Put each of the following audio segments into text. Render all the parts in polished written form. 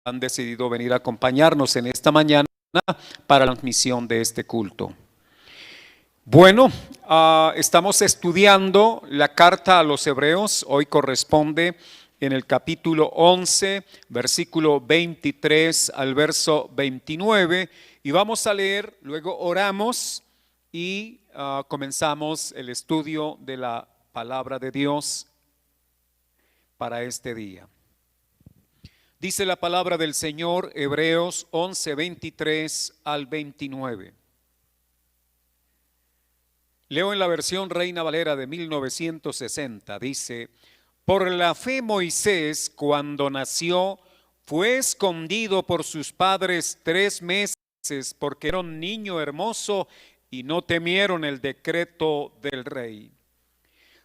han decidido venir a acompañarnos en esta mañana para la transmisión de este culto. Bueno, estamos estudiando la carta a los Hebreos. Hoy corresponde en el capítulo 11, versículo 23 al verso 29, y vamos a leer, luego oramos y comenzamos el estudio de la palabra de Dios para este día. Dice la palabra del Señor, Hebreos 11, 23 al 29. Leo en la versión Reina Valera de 1960, dice: por la fe Moisés, cuando nació, fue escondido por sus padres 3 meses, porque era un niño hermoso y no temieron el decreto del rey.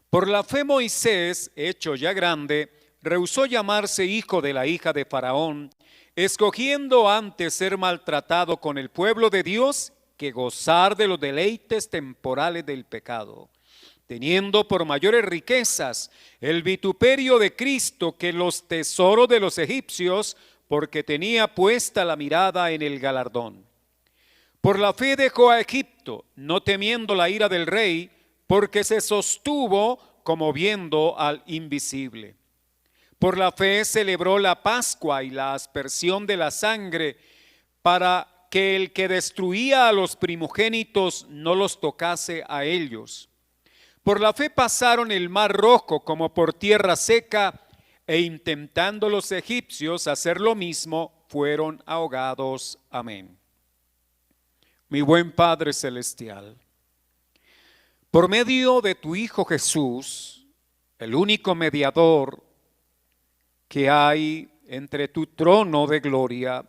Por la fe Moisés, hecho ya grande, rehusó llamarse hijo de la hija de Faraón, escogiendo antes ser maltratado con el pueblo de Dios que gozar de los deleites temporales del pecado, teniendo por mayores riquezas el vituperio de Cristo que los tesoros de los egipcios, porque tenía puesta la mirada en el galardón. Por la fe dejó a Egipto, no temiendo la ira del rey, porque se sostuvo como viendo al invisible. Por la fe celebró la Pascua y la aspersión de la sangre, para que el que destruía a los primogénitos no los tocase a ellos. Por la fe pasaron el mar rojo como por tierra seca, e intentando los egipcios hacer lo mismo, fueron ahogados. Amén. Mi buen Padre Celestial, por medio de tu Hijo Jesús, el único mediador que hay entre tu trono de gloria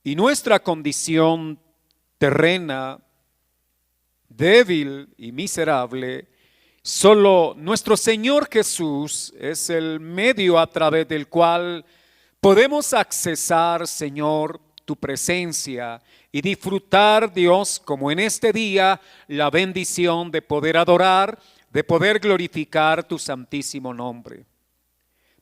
y nuestra condición terrena, débil y miserable, solo nuestro Señor Jesús es el medio a través del cual podemos accesar, Señor, tu presencia y disfrutar, Dios, como en este día, la bendición de poder adorar, de poder glorificar tu santísimo nombre.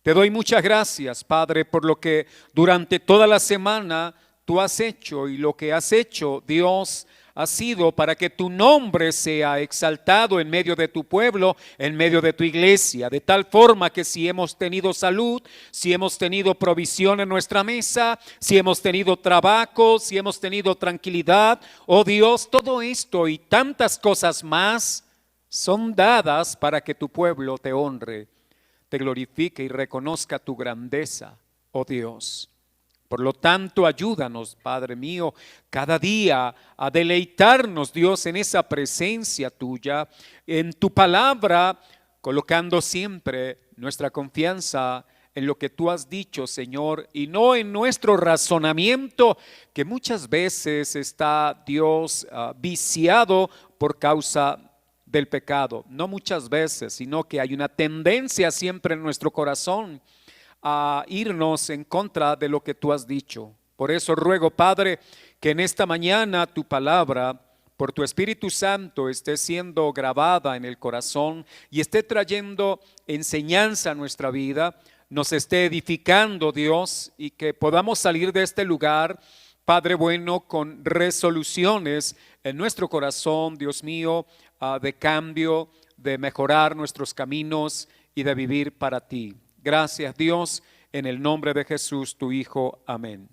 Te doy muchas gracias, Padre, por lo que durante toda la semana tú has hecho, y lo que has hecho, Dios, ha sido para que tu nombre sea exaltado en medio de tu pueblo, en medio de tu iglesia, de tal forma que si hemos tenido salud, si hemos tenido provisión en nuestra mesa, si hemos tenido trabajo, si hemos tenido tranquilidad, oh Dios, todo esto y tantas cosas más son dadas para que tu pueblo te honre, te glorifique y reconozca tu grandeza, oh Dios. Por lo tanto, ayúdanos, Padre mío, cada día a deleitarnos, Dios, en esa presencia tuya, en tu palabra, colocando siempre nuestra confianza en lo que tú has dicho, Señor, y no en nuestro razonamiento, que muchas veces está, Dios, viciado por causa del pecado. No muchas veces, sino que hay una tendencia siempre en nuestro corazón a irnos en contra de lo que tú has dicho. Por eso ruego, Padre, que en esta mañana tu palabra, por tu Espíritu Santo, esté siendo grabada en el corazón y esté trayendo enseñanza a nuestra vida, nos esté edificando, Dios, y que podamos salir de este lugar, Padre bueno, con resoluciones en nuestro corazón, Dios mío, de cambio, de mejorar nuestros caminos y de vivir para ti. Gracias, Dios, en el nombre de Jesús, tu Hijo. Amén.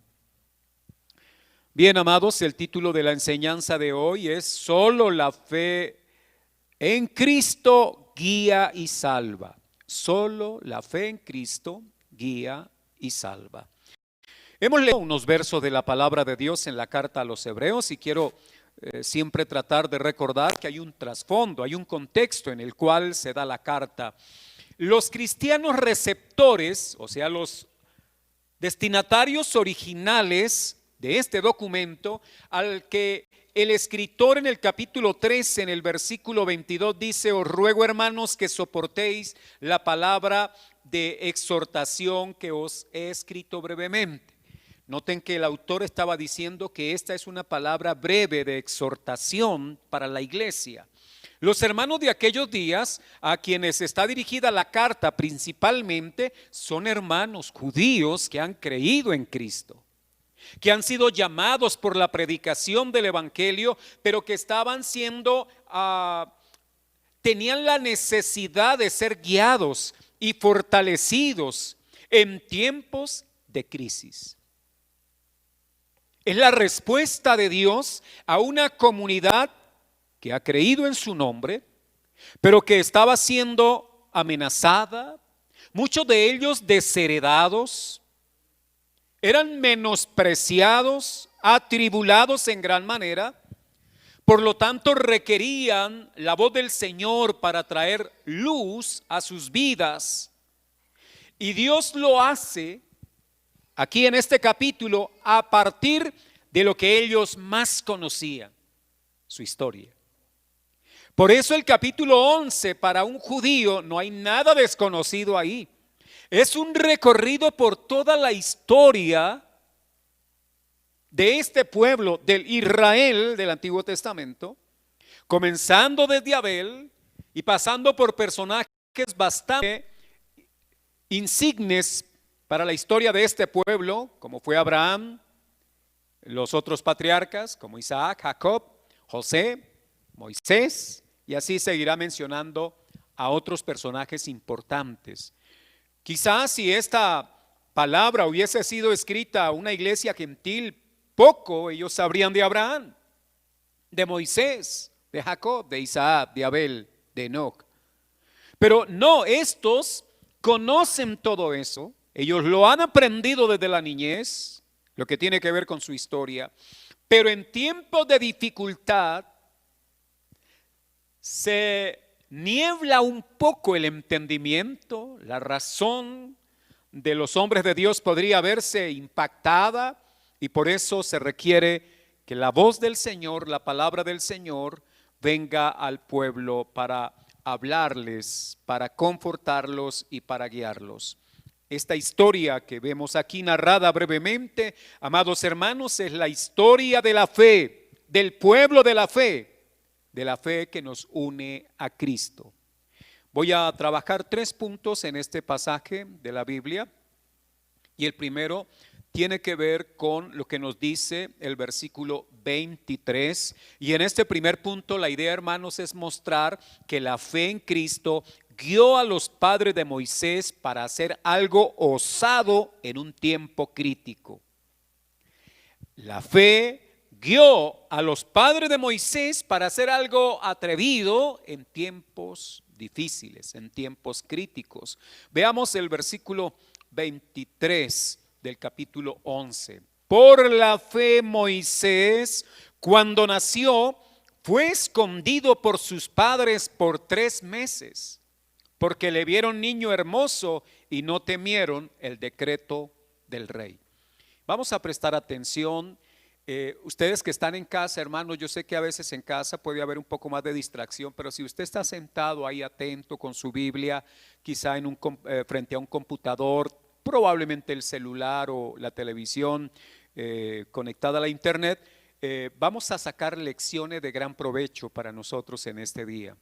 Bien, amados, el título de la enseñanza de hoy es: solo la fe en Cristo guía y salva. Solo la fe en Cristo guía y salva. Hemos leído unos versos de la palabra de Dios en la carta a los Hebreos, y quiero siempre tratar de recordar que hay un trasfondo, hay un contexto en el cual se da la carta. Los cristianos receptores, o sea, los destinatarios originales de este documento, al que el escritor en el capítulo 13, en el versículo 22 dice: os ruego, hermanos, que soportéis la palabra de exhortación que os he escrito brevemente. Noten que el autor estaba diciendo que esta es una palabra breve de exhortación para la iglesia. Los hermanos de aquellos días, a quienes está dirigida la carta principalmente, son hermanos judíos que han creído en Cristo, que han sido llamados por la predicación del Evangelio, pero que estaban siendo, tenían la necesidad de ser guiados y fortalecidos en tiempos de crisis. Es la respuesta de Dios a una comunidad que ha creído en su nombre, pero que estaba siendo amenazada, muchos de ellos desheredados, eran menospreciados, atribulados en gran manera, por lo tanto requerían la voz del Señor para traer luz a sus vidas. Y Dios lo hace aquí en este capítulo a partir de lo que ellos más conocían, su historia. Por eso el capítulo 11 para un judío no hay nada desconocido ahí. Es un recorrido por toda la historia de este pueblo, del Israel del Antiguo Testamento, comenzando desde Abel y pasando por personajes bastante insignes para la historia de este pueblo, como fue Abraham, los otros patriarcas como Isaac, Jacob, José, Moisés, y así seguirá mencionando a otros personajes importantes. Quizás si esta palabra hubiese sido escrita a una iglesia gentil, poco ellos sabrían de Abraham, de Moisés, de Jacob, de Isaac, de Abel, de Enoc. Pero no, estos conocen todo eso, ellos lo han aprendido desde la niñez, lo que tiene que ver con su historia, pero en tiempos de dificultad se niebla un poco el entendimiento, la razón de los hombres de Dios podría verse impactada y por eso se requiere que la voz del Señor, la palabra del Señor, venga al pueblo para hablarles, para confortarlos y para guiarlos. Esta historia que vemos aquí narrada brevemente, amados hermanos, es la historia de la fe, del pueblo de la fe que nos une a Cristo. Voy a trabajar 3 puntos en este pasaje de la Biblia y el primero tiene que ver con lo que nos dice el versículo 23 y en este primer punto la idea, hermanos, es mostrar que la fe en Cristo guió a los padres de Moisés para hacer algo osado en un tiempo crítico. La fe guió a los padres de Moisés para hacer algo atrevido en tiempos difíciles, en tiempos críticos. Veamos el versículo 23 del capítulo 11. Por la fe Moisés, cuando nació, fue escondido por sus padres por 3 meses, porque le vieron niño hermoso y no temieron el decreto del rey. Vamos a prestar atención. Ustedes que están en casa, hermanos, yo sé que a veces en casa puede haber un poco más de distracción, pero si usted está sentado ahí atento con su Biblia, quizá frente a un computador, probablemente el celular o la televisión conectada a la internet, vamos a sacar lecciones de gran provecho para nosotros en este día.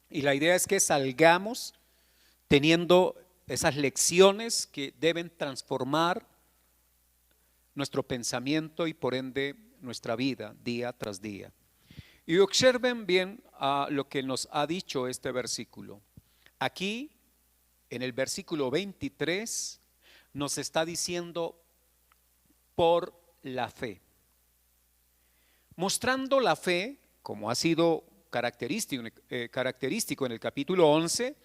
Y la idea es que salgamos teniendo esas lecciones que deben transformar nuestro pensamiento y por ende nuestra vida día tras día. Y observen bien lo que nos ha dicho este versículo. Aquí, en el versículo 23, nos está diciendo por la fe. Mostrando la fe, como ha sido característico en el capítulo 11,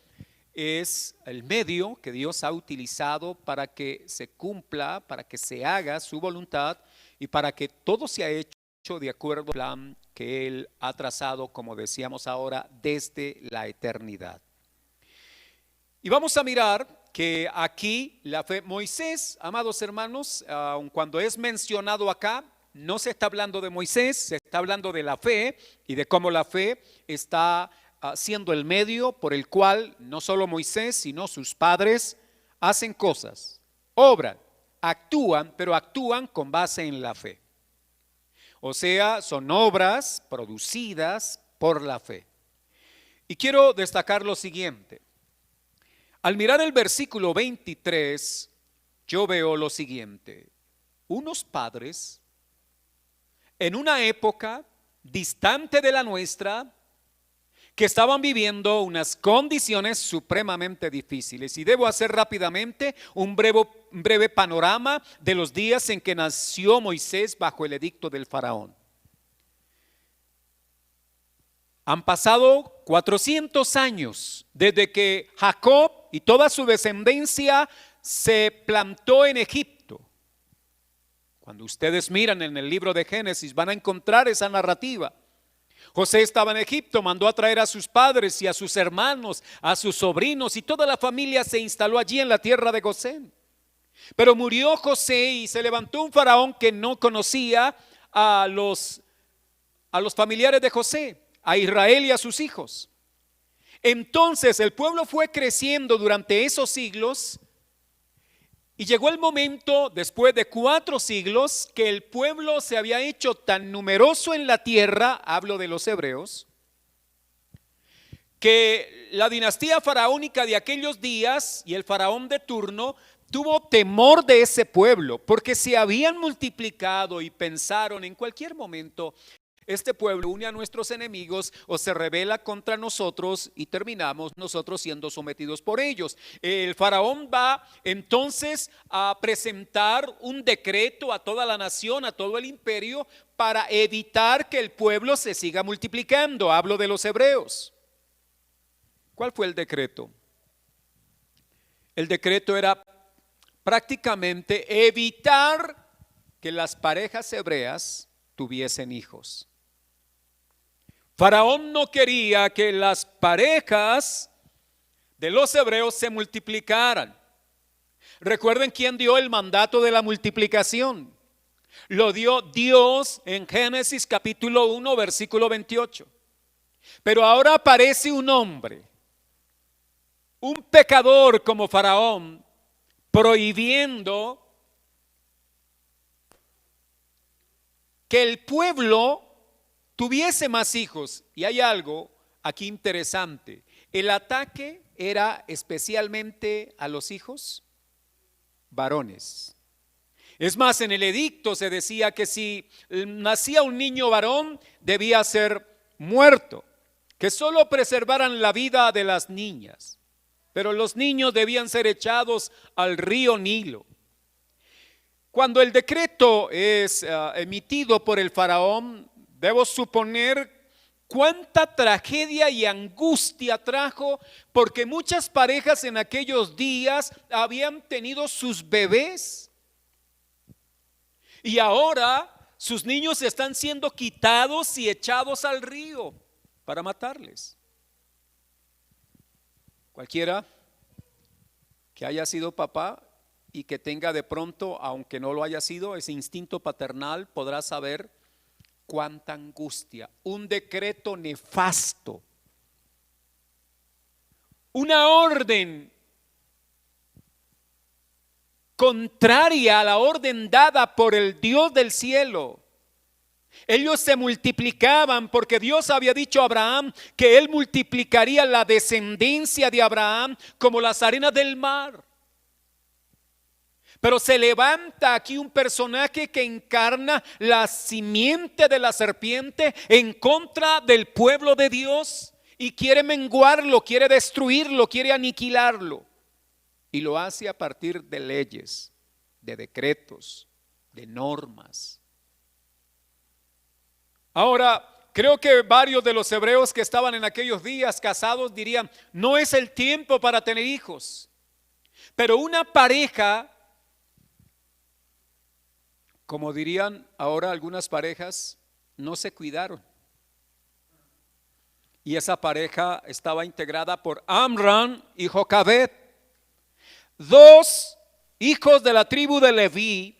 es el medio que Dios ha utilizado para que se cumpla, para que se haga su voluntad y para que todo sea hecho de acuerdo al plan que Él ha trazado, como decíamos ahora, desde la eternidad. Y vamos a mirar que aquí la fe, Moisés, amados hermanos, aun cuando es mencionado acá, no se está hablando de Moisés, se está hablando de la fe y de cómo la fe está siendo el medio por el cual no solo Moisés, sino sus padres hacen cosas, obran, actúan, pero actúan con base en la fe. O sea, son obras producidas por la fe. Y quiero destacar lo siguiente. Al mirar el versículo 23, yo veo lo siguiente. Unos padres, en una época distante de la nuestra, que estaban viviendo unas condiciones supremamente difíciles. Y debo hacer rápidamente un breve panorama de los días en que nació Moisés bajo el edicto del faraón. Han pasado 400 años desde que Jacob y toda su descendencia se plantó en Egipto. Cuando ustedes miran en el libro de Génesis van a encontrar esa narrativa. José estaba en Egipto, mandó a traer a sus padres y a sus hermanos, a sus sobrinos, y toda la familia se instaló allí en la tierra de Gosén. Pero murió José y se levantó un faraón que no conocía a los familiares de José, a Israel y a sus hijos. Entonces el pueblo fue creciendo durante esos siglos. Y llegó el momento, después de 4 siglos, que el pueblo se había hecho tan numeroso en la tierra, hablo de los hebreos, que la dinastía faraónica de aquellos días y el faraón de turno tuvo temor de ese pueblo, porque se habían multiplicado y pensaron en cualquier momento, este pueblo une a nuestros enemigos o se rebela contra nosotros y terminamos nosotros siendo sometidos por ellos. El faraón va entonces a presentar un decreto a toda la nación, a todo el imperio, para evitar que el pueblo se siga multiplicando. Hablo de los hebreos. ¿Cuál fue el decreto? El decreto era prácticamente evitar que las parejas hebreas tuviesen hijos. Faraón no quería que las parejas de los hebreos se multiplicaran. Recuerden quién dio el mandato de la multiplicación. Lo dio Dios en Génesis capítulo 1 versículo 28. Pero ahora aparece un hombre, un pecador como Faraón, prohibiendo que el pueblo tuviese más hijos. Y hay algo aquí interesante. El ataque era especialmente a los hijos varones. Es más, en el edicto se decía que si nacía un niño varón debía ser muerto, que solo preservaran la vida de las niñas, pero los niños debían ser echados al río Nilo. Cuando el decreto es emitido por el faraón, debo suponer cuánta tragedia y angustia trajo, porque muchas parejas en aquellos días habían tenido sus bebés y ahora sus niños están siendo quitados y echados al río para matarles. Cualquiera que haya sido papá y que tenga de pronto, aunque no lo haya sido, ese instinto paternal, podrá saber cuánta angustia. Un decreto nefasto, una orden contraria a la orden dada por el Dios del cielo. Ellos se multiplicaban porque Dios había dicho a Abraham que él multiplicaría la descendencia de Abraham como las arenas del mar. Pero se levanta aquí un personaje que encarna la simiente de la serpiente en contra del pueblo de Dios y quiere menguarlo, quiere destruirlo, quiere aniquilarlo. Y lo hace a partir de leyes, de decretos, de normas. Ahora, creo que varios de los hebreos que estaban en aquellos días casados dirían, no es el tiempo para tener hijos. Pero una pareja, como dirían ahora algunas parejas, no se cuidaron. Y esa pareja estaba integrada por Amram y Jocabed, 2 hijos de la tribu de Leví,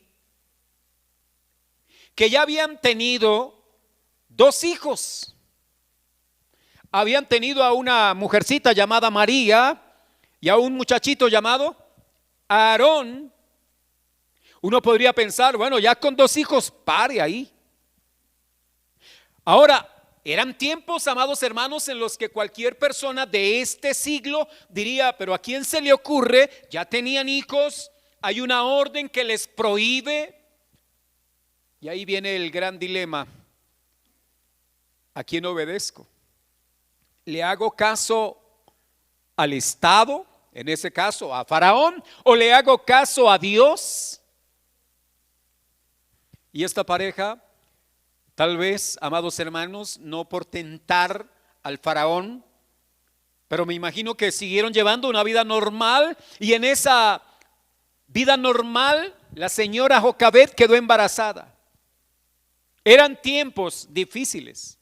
que ya habían tenido 2 hijos. Habían tenido a una mujercita llamada María y a un muchachito llamado Aarón. Uno podría pensar, bueno, ya con 2 hijos, pare ahí. Ahora, eran tiempos, amados hermanos, en los que cualquier persona de este siglo diría, pero ¿a quién se le ocurre? Ya tenían hijos, hay una orden que les prohíbe. Y ahí viene el gran dilema. ¿A quién obedezco? ¿Le hago caso al Estado, en ese caso a Faraón, o le hago caso a Dios? Y esta pareja, tal vez, amados hermanos, no por tentar al Faraón, pero me imagino que siguieron llevando una vida normal, y en esa vida normal la señora Jocabed quedó embarazada. Eran tiempos difíciles.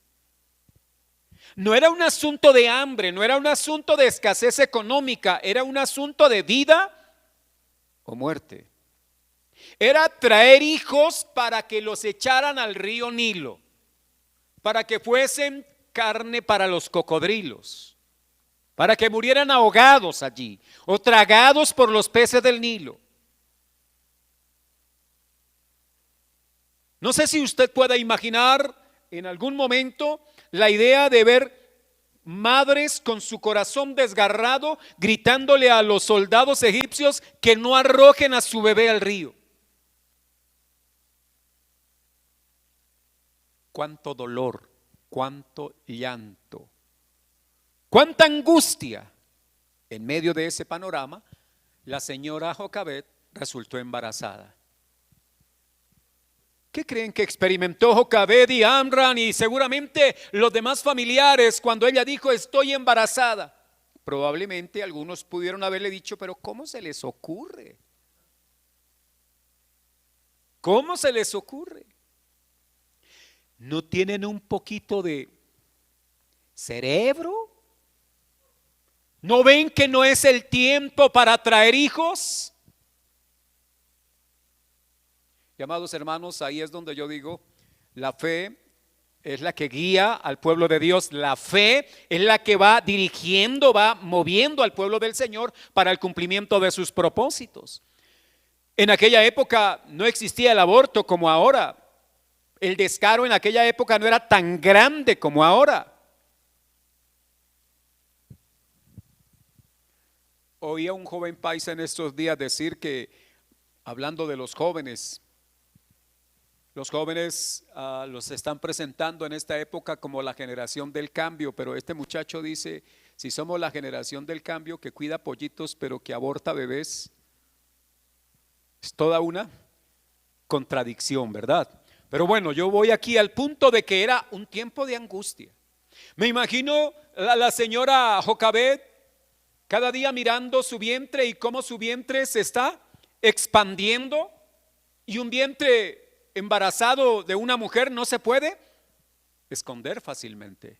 No era un asunto de hambre, no era un asunto de escasez económica, era un asunto de vida o muerte. Era traer hijos para que los echaran al río Nilo, para que fuesen carne para los cocodrilos, para que murieran ahogados allí o tragados por los peces del Nilo. No sé si usted pueda imaginar en algún momento la idea de ver madres con su corazón desgarrado gritándole a los soldados egipcios que no arrojen a su bebé al río. Cuánto dolor, cuánto llanto, cuánta angustia. En medio de ese panorama, la señora Jocabed resultó embarazada. ¿Qué creen que experimentó Jocabed y Amram y seguramente los demás familiares cuando ella dijo estoy embarazada? Probablemente algunos pudieron haberle dicho, pero ¿cómo se les ocurre? ¿Cómo se les ocurre? ¿No tienen un poquito de cerebro? ¿No ven que no es el tiempo para traer hijos? Y amados hermanos, ahí es donde yo digo, la fe es la que guía al pueblo de Dios. La fe es la que va dirigiendo, va moviendo al pueblo del Señor para el cumplimiento de sus propósitos. En aquella época no existía el aborto como ahora. El descaro en aquella época no era tan grande como ahora. Oí a un joven paisa en estos días decir que, hablando de los jóvenes los están presentando en esta época como la generación del cambio, pero este muchacho dice, si somos la generación del cambio que cuida pollitos pero que aborta bebés, es toda una contradicción, ¿verdad? Pero bueno, yo voy aquí al punto de que era un tiempo de angustia. Me imagino la señora Jocabed cada día mirando su vientre y cómo su vientre se está expandiendo, y un vientre embarazado de una mujer no se puede esconder fácilmente.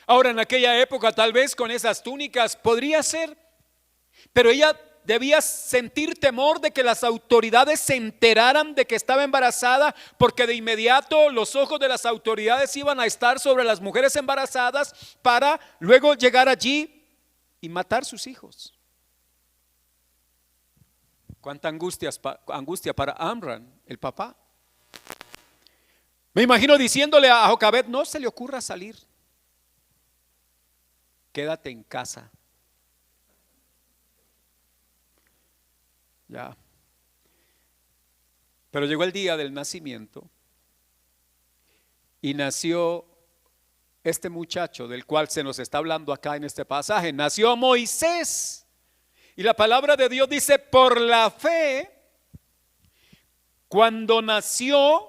Ahora, en aquella época tal vez con esas túnicas podría ser, pero ella debía sentir temor de que las autoridades se enteraran de que estaba embarazada, porque de inmediato los ojos de las autoridades iban a estar sobre las mujeres embarazadas para luego llegar allí y matar sus hijos. Cuánta angustia para Amram, el papá. Me imagino diciéndole a Jocabed, no se le ocurra salir, quédate en casa. Ya. Pero llegó el día del nacimiento y nació este muchacho del cual se nos está hablando acá en este pasaje. Nació Moisés. Y la palabra de Dios dice, por la fe, cuando nació,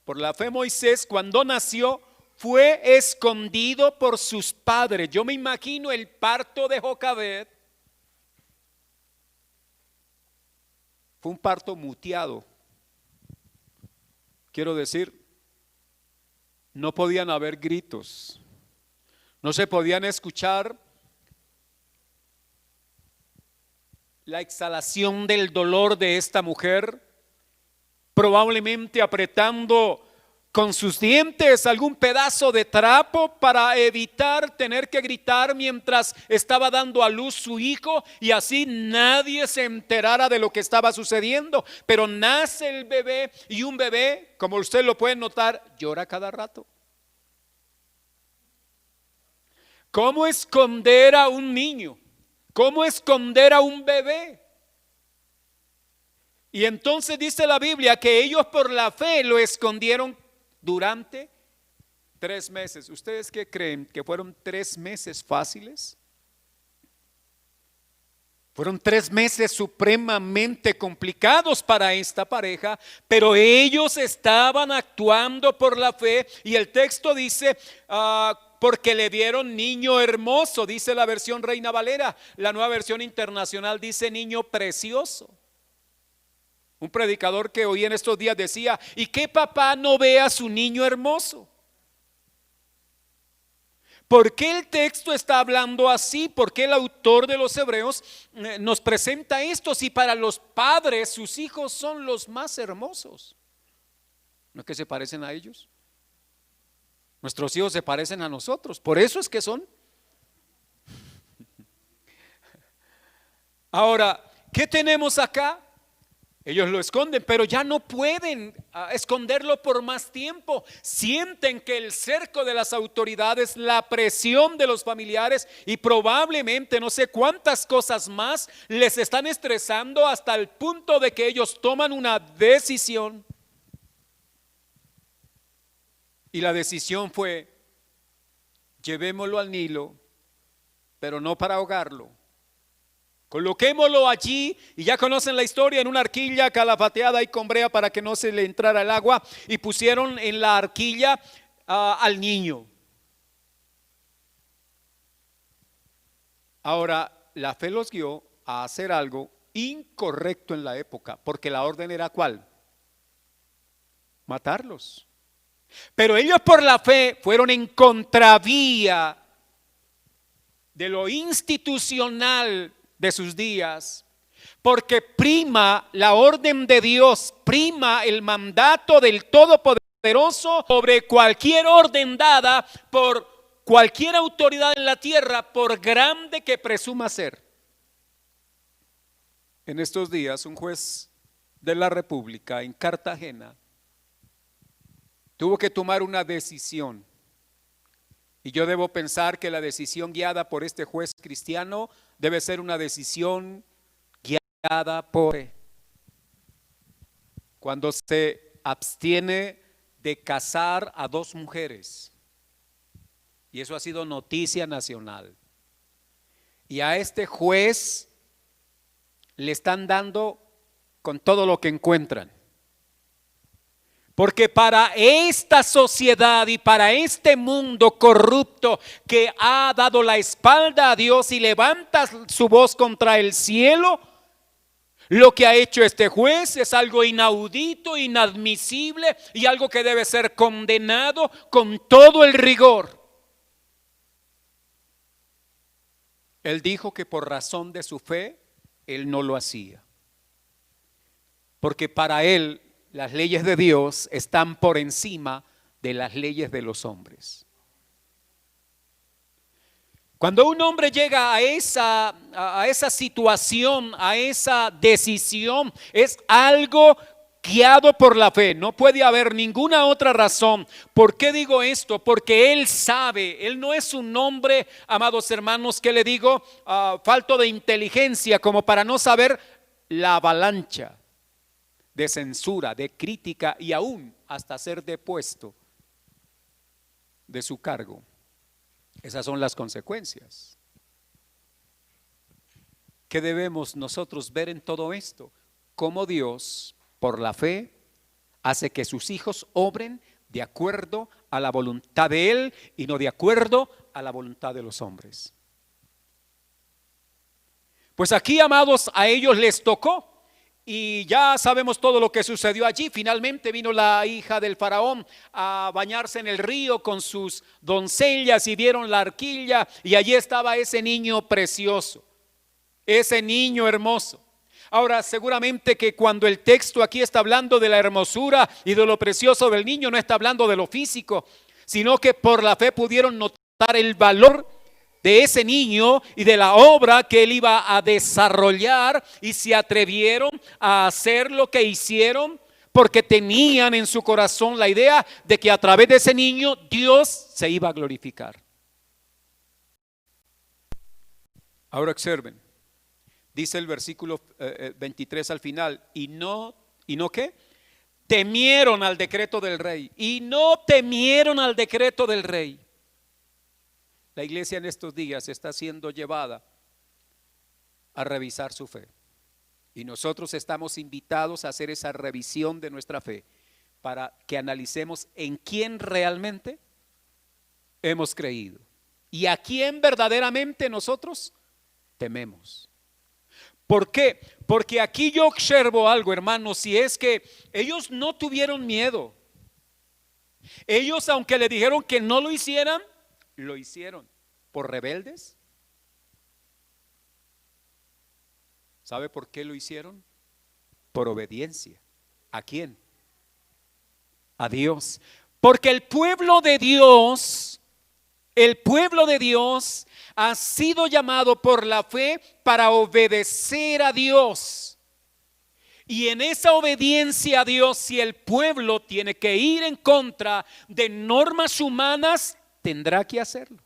por la fe Moisés, cuando nació, fue escondido por sus padres. Yo me imagino el parto de Jocabed. Fue un parto muteado. Quiero decir, no podían haber gritos, no se podían escuchar la exhalación del dolor de esta mujer, probablemente apretando con sus dientes algún pedazo de trapo para evitar tener que gritar mientras estaba dando a luz su hijo, y así nadie se enterara de lo que estaba sucediendo. Pero nace el bebé, y un bebé, como usted lo puede notar, llora cada rato. ¿Cómo esconder a un niño? ¿Cómo esconder a un bebé? Y entonces dice la Biblia que ellos por la fe lo escondieron durante 3 meses. ¿Ustedes qué creen? ¿Que fueron 3 meses fáciles? Fueron 3 meses supremamente complicados para esta pareja, pero ellos estaban actuando por la fe y el texto dice, porque le vieron niño hermoso, dice la versión Reina Valera. La Nueva Versión Internacional dice niño precioso. Un predicador que oí en estos días decía, ¿y qué papá no ve a su niño hermoso? ¿Por qué el texto está hablando así? ¿Por qué el autor de los Hebreos nos presenta esto? Si para los padres sus hijos son los más hermosos. ¿No es que se parecen a ellos? Nuestros hijos se parecen a nosotros, por eso es que son. Ahora, ¿qué tenemos acá? Ellos lo esconden, pero ya no pueden esconderlo por más tiempo. Sienten que el cerco de las autoridades, la presión de los familiares y probablemente no sé cuántas cosas más les están estresando hasta el punto de que ellos toman una decisión. Y la decisión fue, llevémoslo al Nilo, pero no para ahogarlo. Coloquémoslo allí, y ya conocen la historia, en una arquilla calafateada y con brea para que no se le entrara el agua, y pusieron en la arquilla al niño. Ahora, la fe los guió a hacer algo incorrecto en la época, porque la orden era ¿cuál? Matarlos. Pero ellos por la fe fueron en contravía de lo institucional de sus días, porque prima la orden de Dios, prima el mandato del Todopoderoso sobre cualquier orden dada por cualquier autoridad en la tierra, por grande que presuma ser. En estos días un juez de la República en Cartagena tuvo que tomar una decisión. Y yo debo pensar que la decisión guiada por este juez cristiano debe ser una decisión guiada por fe. Cuando se abstiene de casar a 2 mujeres, y eso ha sido noticia nacional, y a este juez le están dando con todo lo que encuentran. Porque para esta sociedad y para este mundo corrupto que ha dado la espalda a Dios y levanta su voz contra el cielo, lo que ha hecho este juez es algo inaudito, inadmisible y algo que debe ser condenado con todo el rigor. Él dijo que por razón de su fe, él no lo hacía. Porque para él las leyes de Dios están por encima de las leyes de los hombres. Cuando un hombre llega a esa situación, a esa decisión, es algo guiado por la fe. No puede haber ninguna otra razón. ¿Por qué digo esto? Porque él sabe, él no es un hombre, amados hermanos, que le digo, falto de inteligencia, como para no saber la avalancha de censura, de crítica y aún hasta ser depuesto de su cargo. Esas son las consecuencias. ¿Qué debemos nosotros ver en todo esto? Cómo Dios, por la fe, hace que sus hijos obren de acuerdo a la voluntad de Él y no de acuerdo a la voluntad de los hombres. Pues aquí, amados, a ellos les tocó. Y ya sabemos todo lo que sucedió allí. Finalmente vino la hija del faraón a bañarse en el río con sus doncellas y vieron la arquilla y allí estaba ese niño precioso, ese niño hermoso. Ahora, seguramente que cuando el texto aquí está hablando de la hermosura y de lo precioso del niño, no está hablando de lo físico, sino que por la fe pudieron notar el valor de ese niño y de la obra que él iba a desarrollar, y se atrevieron a hacer lo que hicieron porque tenían en su corazón la idea de que a través de ese niño Dios se iba a glorificar. Ahora observen, dice el versículo 23 al final, ¿y no qué? Temieron al decreto del rey, y no temieron al decreto del rey. La iglesia en estos días está siendo llevada a revisar su fe. Y nosotros estamos invitados a hacer esa revisión de nuestra fe para que analicemos en quién realmente hemos creído y a quién verdaderamente nosotros tememos. ¿Por qué? Porque aquí yo observo algo, hermanos, y es que ellos no tuvieron miedo. Ellos, aunque le dijeron que no lo hicieran, lo hicieron. ¿Por rebeldes? ¿Sabe por qué lo hicieron? Por obediencia. ¿A quién? A Dios. Porque el pueblo de Dios ha sido llamado por la fe para obedecer a Dios. Y en esa obediencia a Dios, si el pueblo tiene que ir en contra de normas humanas, tendrá que hacerlo.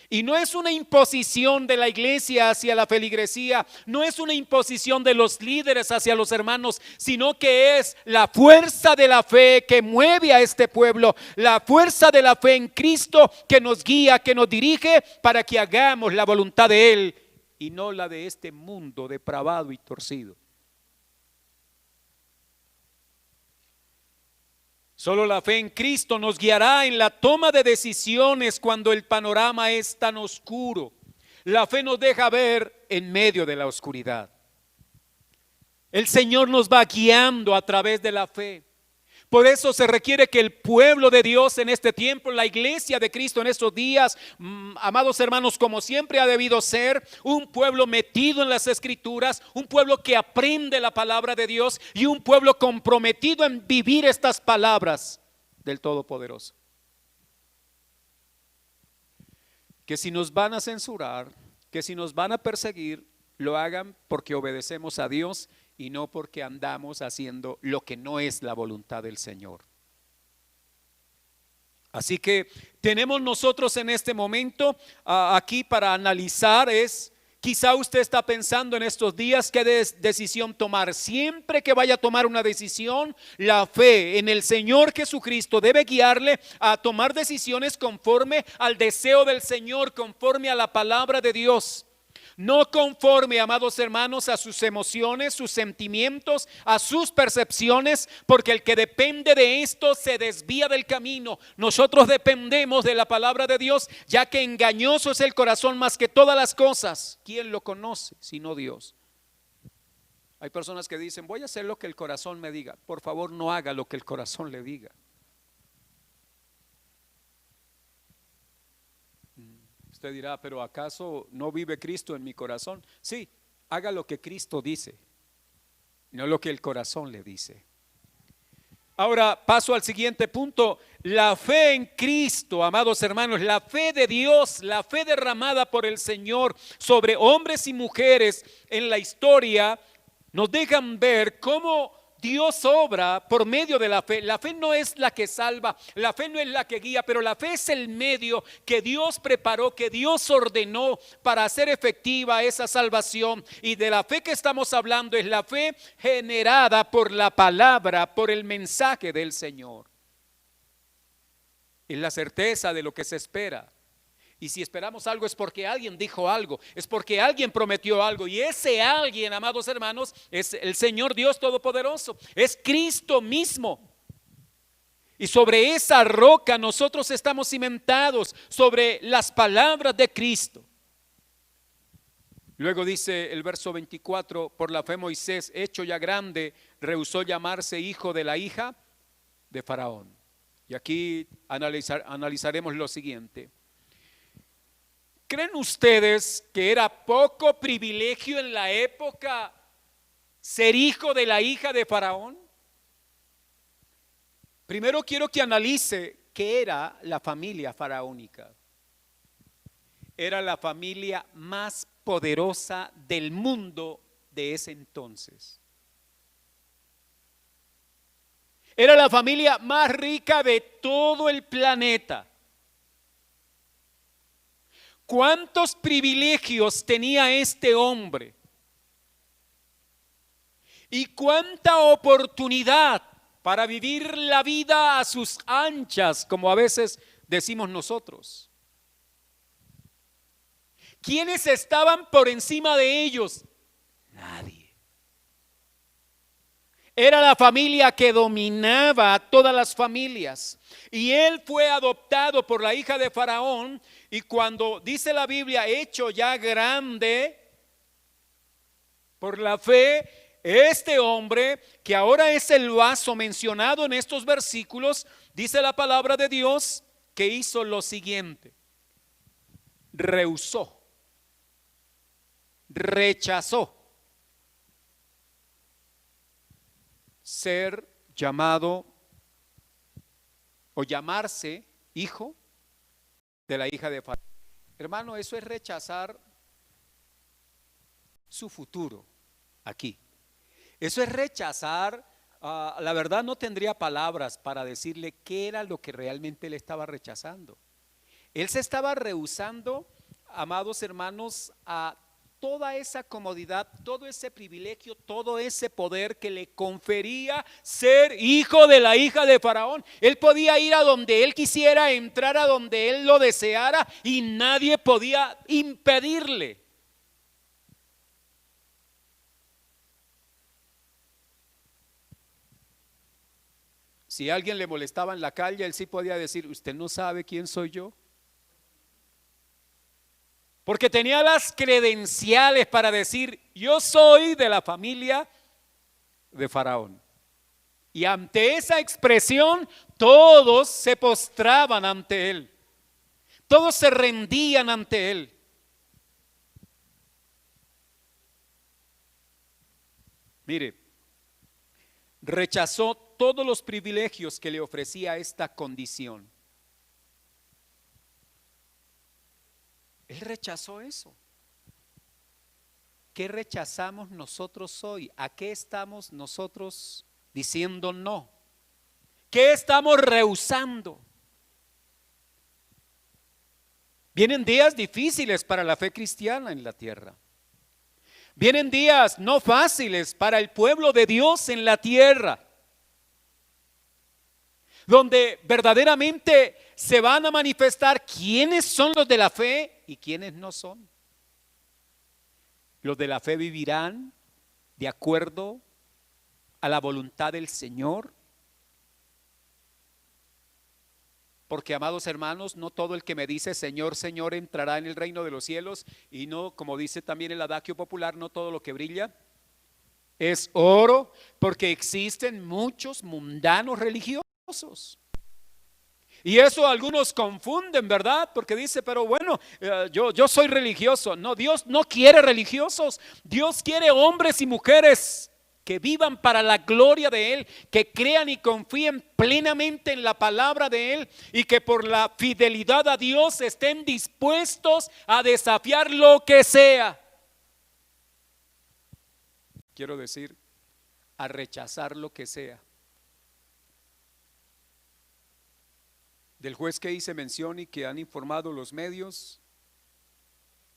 Y no es una imposición de la iglesia hacia la feligresía, no es una imposición de los líderes hacia los hermanos, sino que es la fuerza de la fe que mueve a este pueblo, la fuerza de la fe en Cristo que nos guía, que nos dirige para que hagamos la voluntad de Él y no la de este mundo depravado y torcido. Solo la fe en Cristo nos guiará en la toma de decisiones cuando el panorama es tan oscuro. La fe nos deja ver en medio de la oscuridad. El Señor nos va guiando a través de la fe. Por eso se requiere que el pueblo de Dios en este tiempo, la iglesia de Cristo en estos días, amados hermanos, como siempre ha debido ser, un pueblo metido en las Escrituras, un pueblo que aprende la palabra de Dios y un pueblo comprometido en vivir estas palabras del Todopoderoso. Que si nos van a censurar, que si nos van a perseguir, lo hagan porque obedecemos a Dios y no porque andamos haciendo lo que no es la voluntad del Señor. Así que tenemos nosotros en este momento aquí para analizar quizá usted está pensando en estos días qué decisión tomar. Siempre que vaya a tomar una decisión, la fe en el Señor Jesucristo debe guiarle a tomar decisiones conforme al deseo del Señor, conforme a la palabra de Dios. No conforme, amados hermanos, a sus emociones, sus sentimientos, a sus percepciones, porque el que depende de esto se desvía del camino. Nosotros dependemos de la palabra de Dios, ya que engañoso es el corazón más que todas las cosas. ¿Quién lo conoce sino Dios? Hay personas que dicen, voy a hacer lo que el corazón me diga. Por favor, no haga lo que el corazón le diga. Usted dirá, pero ¿acaso no vive Cristo en mi corazón? Sí, haga lo que Cristo dice, no lo que el corazón le dice. Ahora paso al siguiente punto. La fe en Cristo, amados hermanos, la fe de Dios, la fe derramada por el Señor sobre hombres y mujeres en la historia, nos dejan ver cómo Dios obra por medio de la fe. La fe no es la que salva, la fe no es la que guía, pero la fe es el medio que Dios preparó, que Dios ordenó para hacer efectiva esa salvación. Y de la fe que estamos hablando es la fe generada por la palabra, por el mensaje del Señor. Es la certeza de lo que se espera. Y si esperamos algo es porque alguien dijo algo, es porque alguien prometió algo. Y ese alguien, amados hermanos, es el Señor Dios Todopoderoso, es Cristo mismo. Y sobre esa roca nosotros estamos cimentados, sobre las palabras de Cristo. Luego dice el verso 24, por la fe Moisés, hecho ya grande, rehusó llamarse hijo de la hija de Faraón. Y aquí analizaremos lo siguiente. ¿Creen ustedes que era poco privilegio en la época ser hijo de la hija de Faraón? Primero quiero que analice qué era la familia faraónica. Era la familia más poderosa del mundo de ese entonces. Era la familia más rica de todo el planeta. ¿Cuántos privilegios tenía este hombre? Y cuánta oportunidad para vivir la vida a sus anchas, como a veces decimos nosotros. ¿Quiénes estaban por encima de ellos? Nadie. Era la familia que dominaba a todas las familias. Y él fue adoptado por la hija de Faraón. Y cuando dice la Biblia, hecho ya grande por la fe, este hombre, que ahora es el vaso mencionado en estos versículos, dice la palabra de Dios que hizo lo siguiente: rehusó, rechazó ser llamado o llamarse hijo de la hija de Faraón. Hermano, eso es rechazar su futuro aquí. Eso es rechazar, la verdad no tendría palabras para decirle qué era lo que realmente le estaba rechazando. Él se estaba rehusando, amados hermanos, a toda esa comodidad, todo ese privilegio, todo ese poder que le confería ser hijo de la hija de Faraón. Él podía ir a donde él quisiera, entrar a donde él lo deseara y nadie podía impedirle. Si alguien le molestaba en la calle, él sí podía decir: usted no sabe quién soy yo. Porque tenía las credenciales para decir: yo soy de la familia de Faraón. Y ante esa expresión, todos se postraban ante él. Todos se rendían ante él. Mire, rechazó todos los privilegios que le ofrecía esta condición. Él rechazó eso. ¿Qué rechazamos nosotros hoy? ¿A qué estamos nosotros diciendo no? ¿Qué estamos rehusando? Vienen días difíciles para la fe cristiana en la tierra. Vienen días no fáciles para el pueblo de Dios en la tierra, donde verdaderamente se van a manifestar quiénes son los de la fe y quiénes no son. Los de la fe vivirán de acuerdo a la voluntad del Señor. Porque, amados hermanos, no todo el que me dice Señor, Señor entrará en el reino de los cielos, y no, como dice también el adagio popular, no todo lo que brilla es oro, porque existen muchos mundanos religiosos. Y eso algunos confunden, ¿verdad? Porque dice, pero bueno, yo soy religioso. No, Dios no quiere religiosos. Dios quiere hombres y mujeres que vivan para la gloria de Él, que crean y confíen plenamente en la palabra de Él y que por la fidelidad a Dios estén dispuestos a desafiar lo que sea. Quiero decir, a rechazar lo que sea. Del juez que hice mención y que han informado los medios,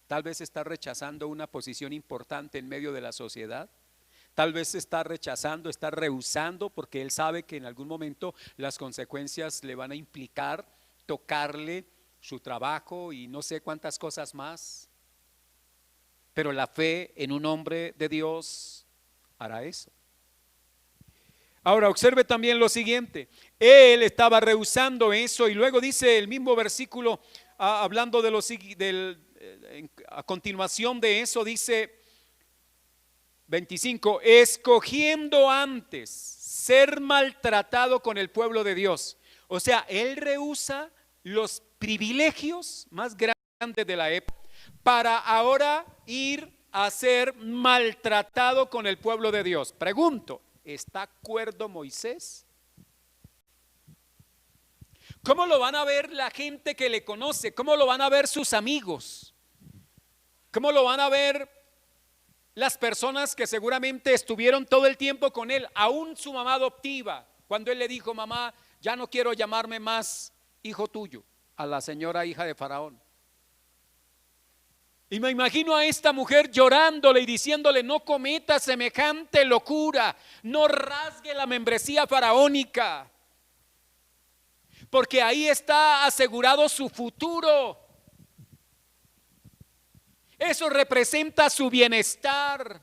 tal vez está rechazando una posición importante en medio de la sociedad. Tal vez está rechazando, está rehusando porque él sabe que en algún momento las consecuencias le van a implicar tocarle su trabajo y no sé cuántas cosas más. Pero la fe en un hombre de Dios hará eso. Ahora observe también lo siguiente: él estaba rehusando eso y luego dice el mismo versículo, hablando de a continuación de eso, dice 25, escogiendo antes ser maltratado con el pueblo de Dios. O sea, él rehúsa los privilegios más grandes de la época para ahora ir a ser maltratado con el pueblo de Dios. Pregunto, ¿está cuerdo Moisés? ¿Cómo lo van a ver la gente que le conoce? ¿Cómo lo van a ver sus amigos? ¿Cómo lo van a ver las personas que seguramente estuvieron todo el tiempo con él? Aún su mamá adoptiva, cuando él le dijo: mamá, ya no quiero llamarme más hijo tuyo, a la señora hija de Faraón. Y me imagino a esta mujer llorándole y diciéndole: no cometa semejante locura, no rasgue la membresía faraónica, porque ahí está asegurado su futuro. Eso representa su bienestar.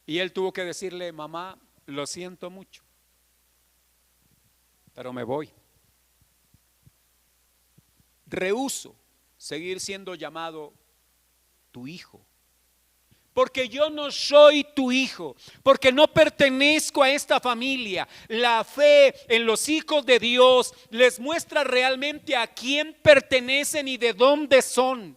Y él tuvo que decirle: mamá, lo siento mucho, pero me voy. Rehúso seguir siendo llamado tu hijo, porque yo no soy tu hijo, porque no pertenezco a esta familia. La fe en los hijos de Dios les muestra realmente a quién pertenecen y de dónde son.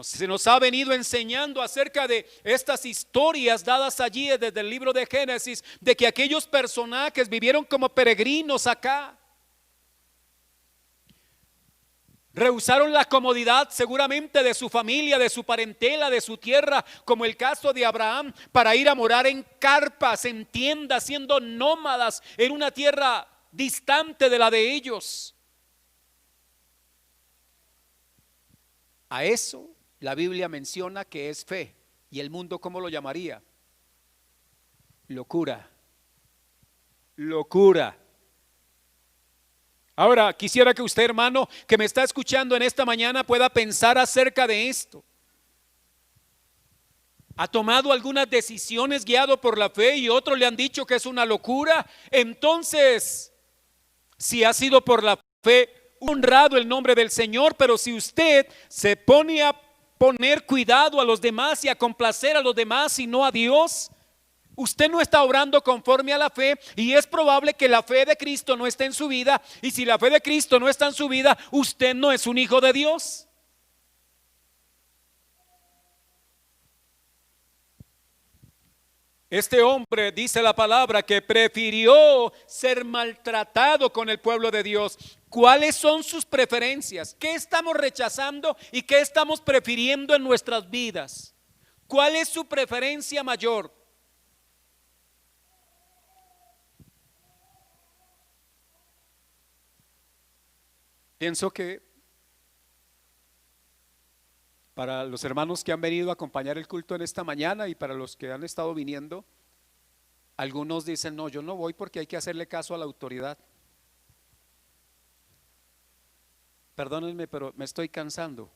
Se nos ha venido enseñando acerca de estas historias dadas allí desde el libro de Génesis, de que aquellos personajes vivieron como peregrinos acá. Rehusaron la comodidad seguramente de su familia, de su parentela, de su tierra, como el caso de Abraham, para ir a morar en carpas, en tiendas, siendo nómadas en una tierra distante de la de ellos. A eso la Biblia menciona que es fe. ¿Y el mundo cómo lo llamaría? Locura. Locura. Ahora, quisiera que usted, hermano, que me está escuchando en esta mañana, pueda pensar acerca de esto. ¿Ha tomado algunas decisiones guiado por la fe y otros le han dicho que es una locura? Entonces, si ha sido por la fe, honrado el nombre del Señor. Pero si usted se pone a poner cuidado a los demás y a complacer a los demás y no a Dios, usted no está obrando conforme a la fe, y es probable que la fe de Cristo no esté en su vida. Y si la fe de Cristo no está en su vida, usted no es un hijo de Dios. Este hombre, dice la palabra, que prefirió ser maltratado con el pueblo de Dios. ¿Cuáles son sus preferencias? ¿Qué estamos rechazando y qué estamos prefiriendo en nuestras vidas? ¿Cuál es su preferencia mayor? Pienso que para los hermanos que han venido a acompañar el culto en esta mañana y para los que han estado viniendo, algunos dicen: no, yo no voy porque hay que hacerle caso a la autoridad. Perdónenme, pero me estoy cansando.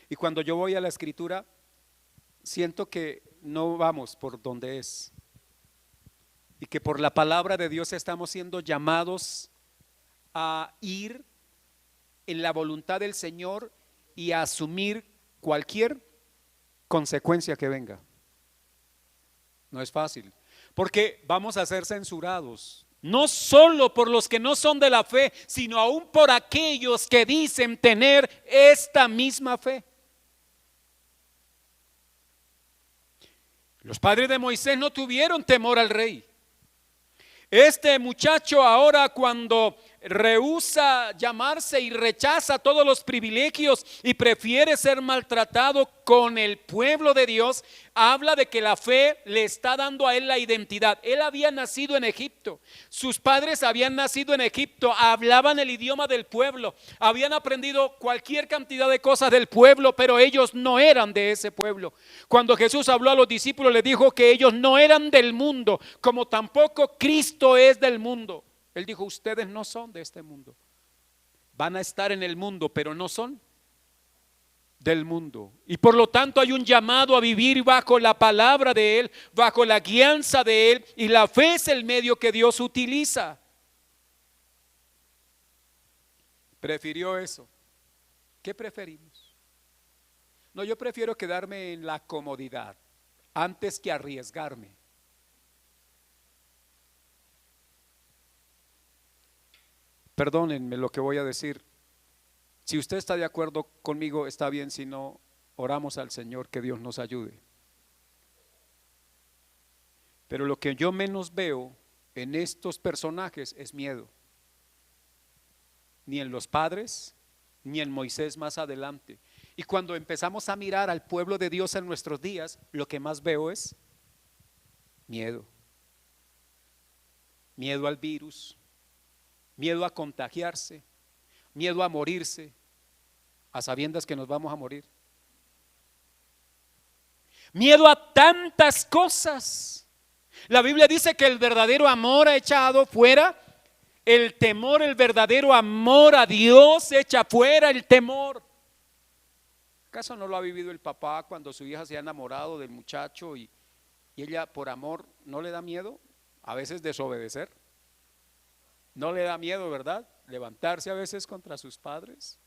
Y cuando yo voy a la Escritura, siento que no vamos por donde es, y que por la palabra de Dios estamos siendo llamados a ir en la voluntad del Señor y a asumir cualquier consecuencia que venga. No es fácil, porque vamos a ser censurados, no solo por los que no son de la fe, sino aún por aquellos que dicen tener esta misma fe. Los padres de Moisés no tuvieron temor al rey. Este muchacho ahora, cuando rehúsa llamarse y rechaza todos los privilegios y prefiere ser maltratado con el pueblo de Dios, habla de que la fe le está dando a él la identidad. Él había nacido en Egipto, sus padres habían nacido en Egipto, hablaban el idioma del pueblo, habían aprendido cualquier cantidad de cosas del pueblo, pero ellos no eran de ese pueblo. Cuando Jesús habló a los discípulos, les dijo que ellos no eran del mundo, como tampoco Cristo es del mundo. Él dijo: ustedes no son de este mundo, van a estar en el mundo, pero no son del mundo. Y por lo tanto hay un llamado a vivir bajo la palabra de Él, bajo la guianza de Él, y la fe es el medio que Dios utiliza. Prefirió eso. ¿Qué preferimos? No, yo prefiero quedarme en la comodidad antes que arriesgarme. Perdónenme lo que voy a decir. Si usted está de acuerdo conmigo, está bien; si no, oramos al Señor que Dios nos ayude. Pero lo que yo menos veo en estos personajes es miedo. Ni en los padres, ni en Moisés más adelante. Y cuando empezamos a mirar al pueblo de Dios en nuestros días, lo que más veo es miedo. Miedo al virus, miedo a contagiarse, miedo a morirse, a sabiendas que nos vamos a morir. Miedo a tantas cosas. La Biblia dice que el verdadero amor ha echado fuera el temor, el verdadero amor a Dios echa fuera el temor. ¿Acaso no lo ha vivido el papá cuando su hija se ha enamorado del muchacho y ella por amor no le da miedo a veces desobedecer? No le da miedo, ¿verdad? Levantarse a veces contra sus padres.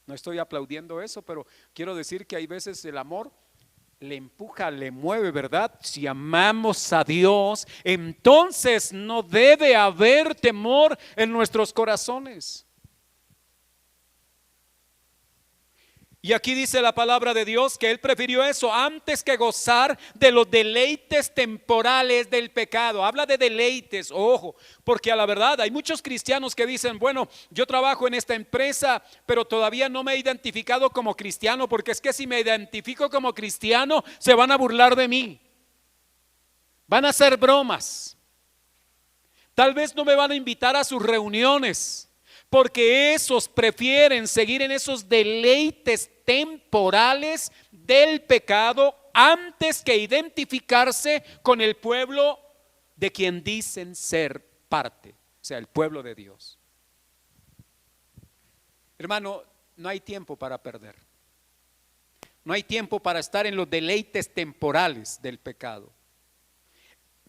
No estoy aplaudiendo eso, pero quiero decir que hay veces el amor le empuja, le mueve, ¿verdad? Si amamos a Dios, entonces no debe haber temor en nuestros corazones. Y aquí dice la palabra de Dios que Él prefirió eso antes que gozar de los deleites temporales del pecado. Habla de deleites, ojo, porque a la verdad hay muchos cristianos que dicen, bueno, yo trabajo en esta empresa, pero todavía no me he identificado como cristiano, porque es que si me identifico como cristiano, se van a burlar de mí. Van a hacer bromas. Tal vez no me van a invitar a sus reuniones, porque esos prefieren seguir en esos deleites temporales del pecado antes que identificarse con el pueblo de quien dicen ser parte, o sea, el pueblo de Dios. Hermano, no hay tiempo para perder. No hay tiempo para estar en los deleites temporales del pecado.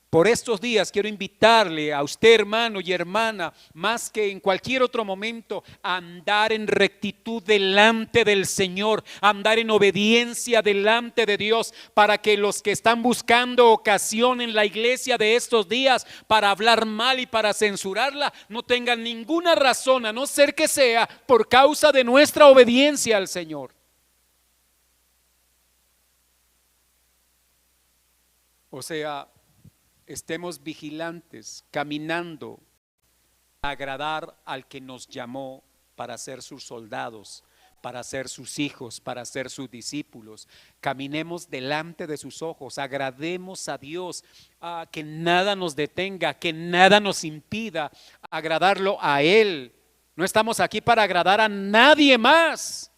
Por estos días quiero invitarle a usted, hermano y hermana, más que en cualquier otro momento, a andar en rectitud delante del Señor, a andar en obediencia delante de Dios, para que los que están buscando ocasión en la iglesia de estos días para hablar mal y para censurarla, no tengan ninguna razón, a no ser que sea por causa de nuestra obediencia al Señor. O sea, estemos vigilantes, caminando a agradar al que nos llamó para ser sus soldados, para ser sus hijos, para ser sus discípulos. Caminemos delante de sus ojos, agrademos a Dios, que nada nos detenga, que nada nos impida agradarlo a Él. No estamos aquí para agradar a nadie más,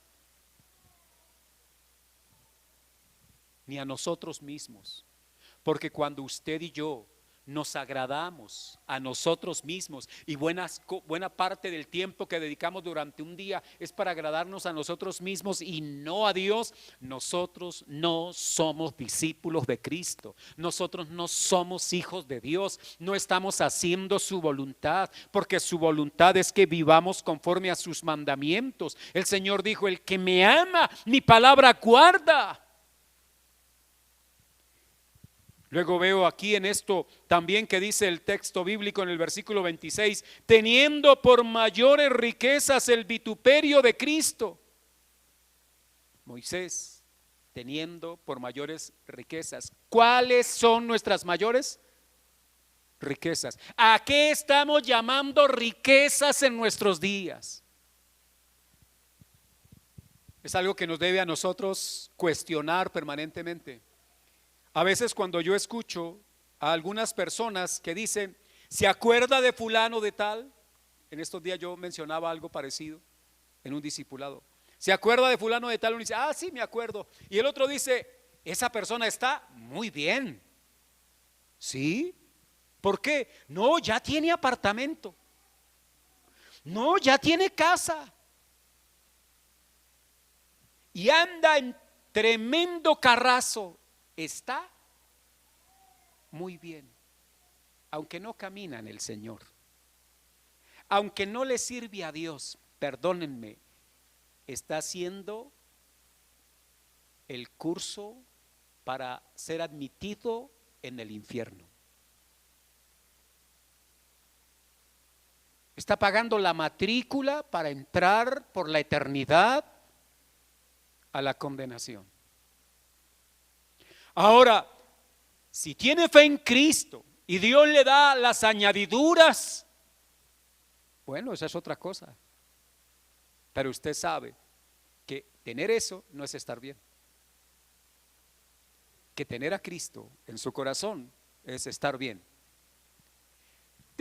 ni a nosotros mismos. Porque cuando usted y yo nos agradamos a nosotros mismos y buena parte del tiempo que dedicamos durante un día es para agradarnos a nosotros mismos y no a Dios, nosotros no somos discípulos de Cristo, nosotros no somos hijos de Dios, no estamos haciendo su voluntad, porque su voluntad es que vivamos conforme a sus mandamientos. El Señor dijo: el que me ama, mi palabra guarda. Luego veo aquí en esto también que dice el texto bíblico en el versículo 26, teniendo por mayores riquezas el vituperio de Cristo. Moisés, teniendo por mayores riquezas. ¿Cuáles son nuestras mayores riquezas? ¿A qué estamos llamando riquezas en nuestros días? Es algo que nos debe a nosotros cuestionar permanentemente. A veces cuando yo escucho a algunas personas que dicen, ¿se acuerda de fulano de tal? En estos días yo mencionaba algo parecido en un discipulado. ¿Se acuerda de fulano de tal? Uno dice, sí, me acuerdo. Y el otro dice, esa persona está muy bien. ¿Sí? ¿Por qué? No, ya tiene apartamento. No, ya tiene casa. Y anda en tremendo carrazo. Está muy bien, aunque no camina en el Señor, aunque no le sirve a Dios, perdónenme, está haciendo el curso para ser admitido en el infierno. Está pagando la matrícula para entrar por la eternidad a la condenación. Ahora, si tiene fe en Cristo y Dios le da las añadiduras, bueno, esa es otra cosa. Pero usted sabe que tener eso no es estar bien. Que tener a Cristo en su corazón es estar bien.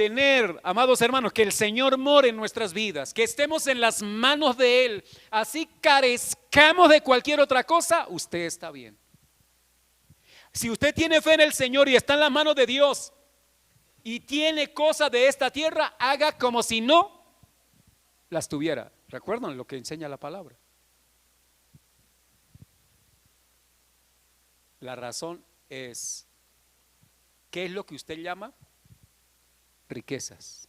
tener, amados hermanos, que el Señor more en nuestras vidas, que estemos en las manos de Él, así carezcamos de cualquier otra cosa, usted está bien. Si usted tiene fe en el Señor y está en las manos de Dios y tiene cosas de esta tierra, haga como si no las tuviera. ¿Recuerdan lo que enseña la palabra? La razón es, ¿qué es lo que usted llama? Riquezas.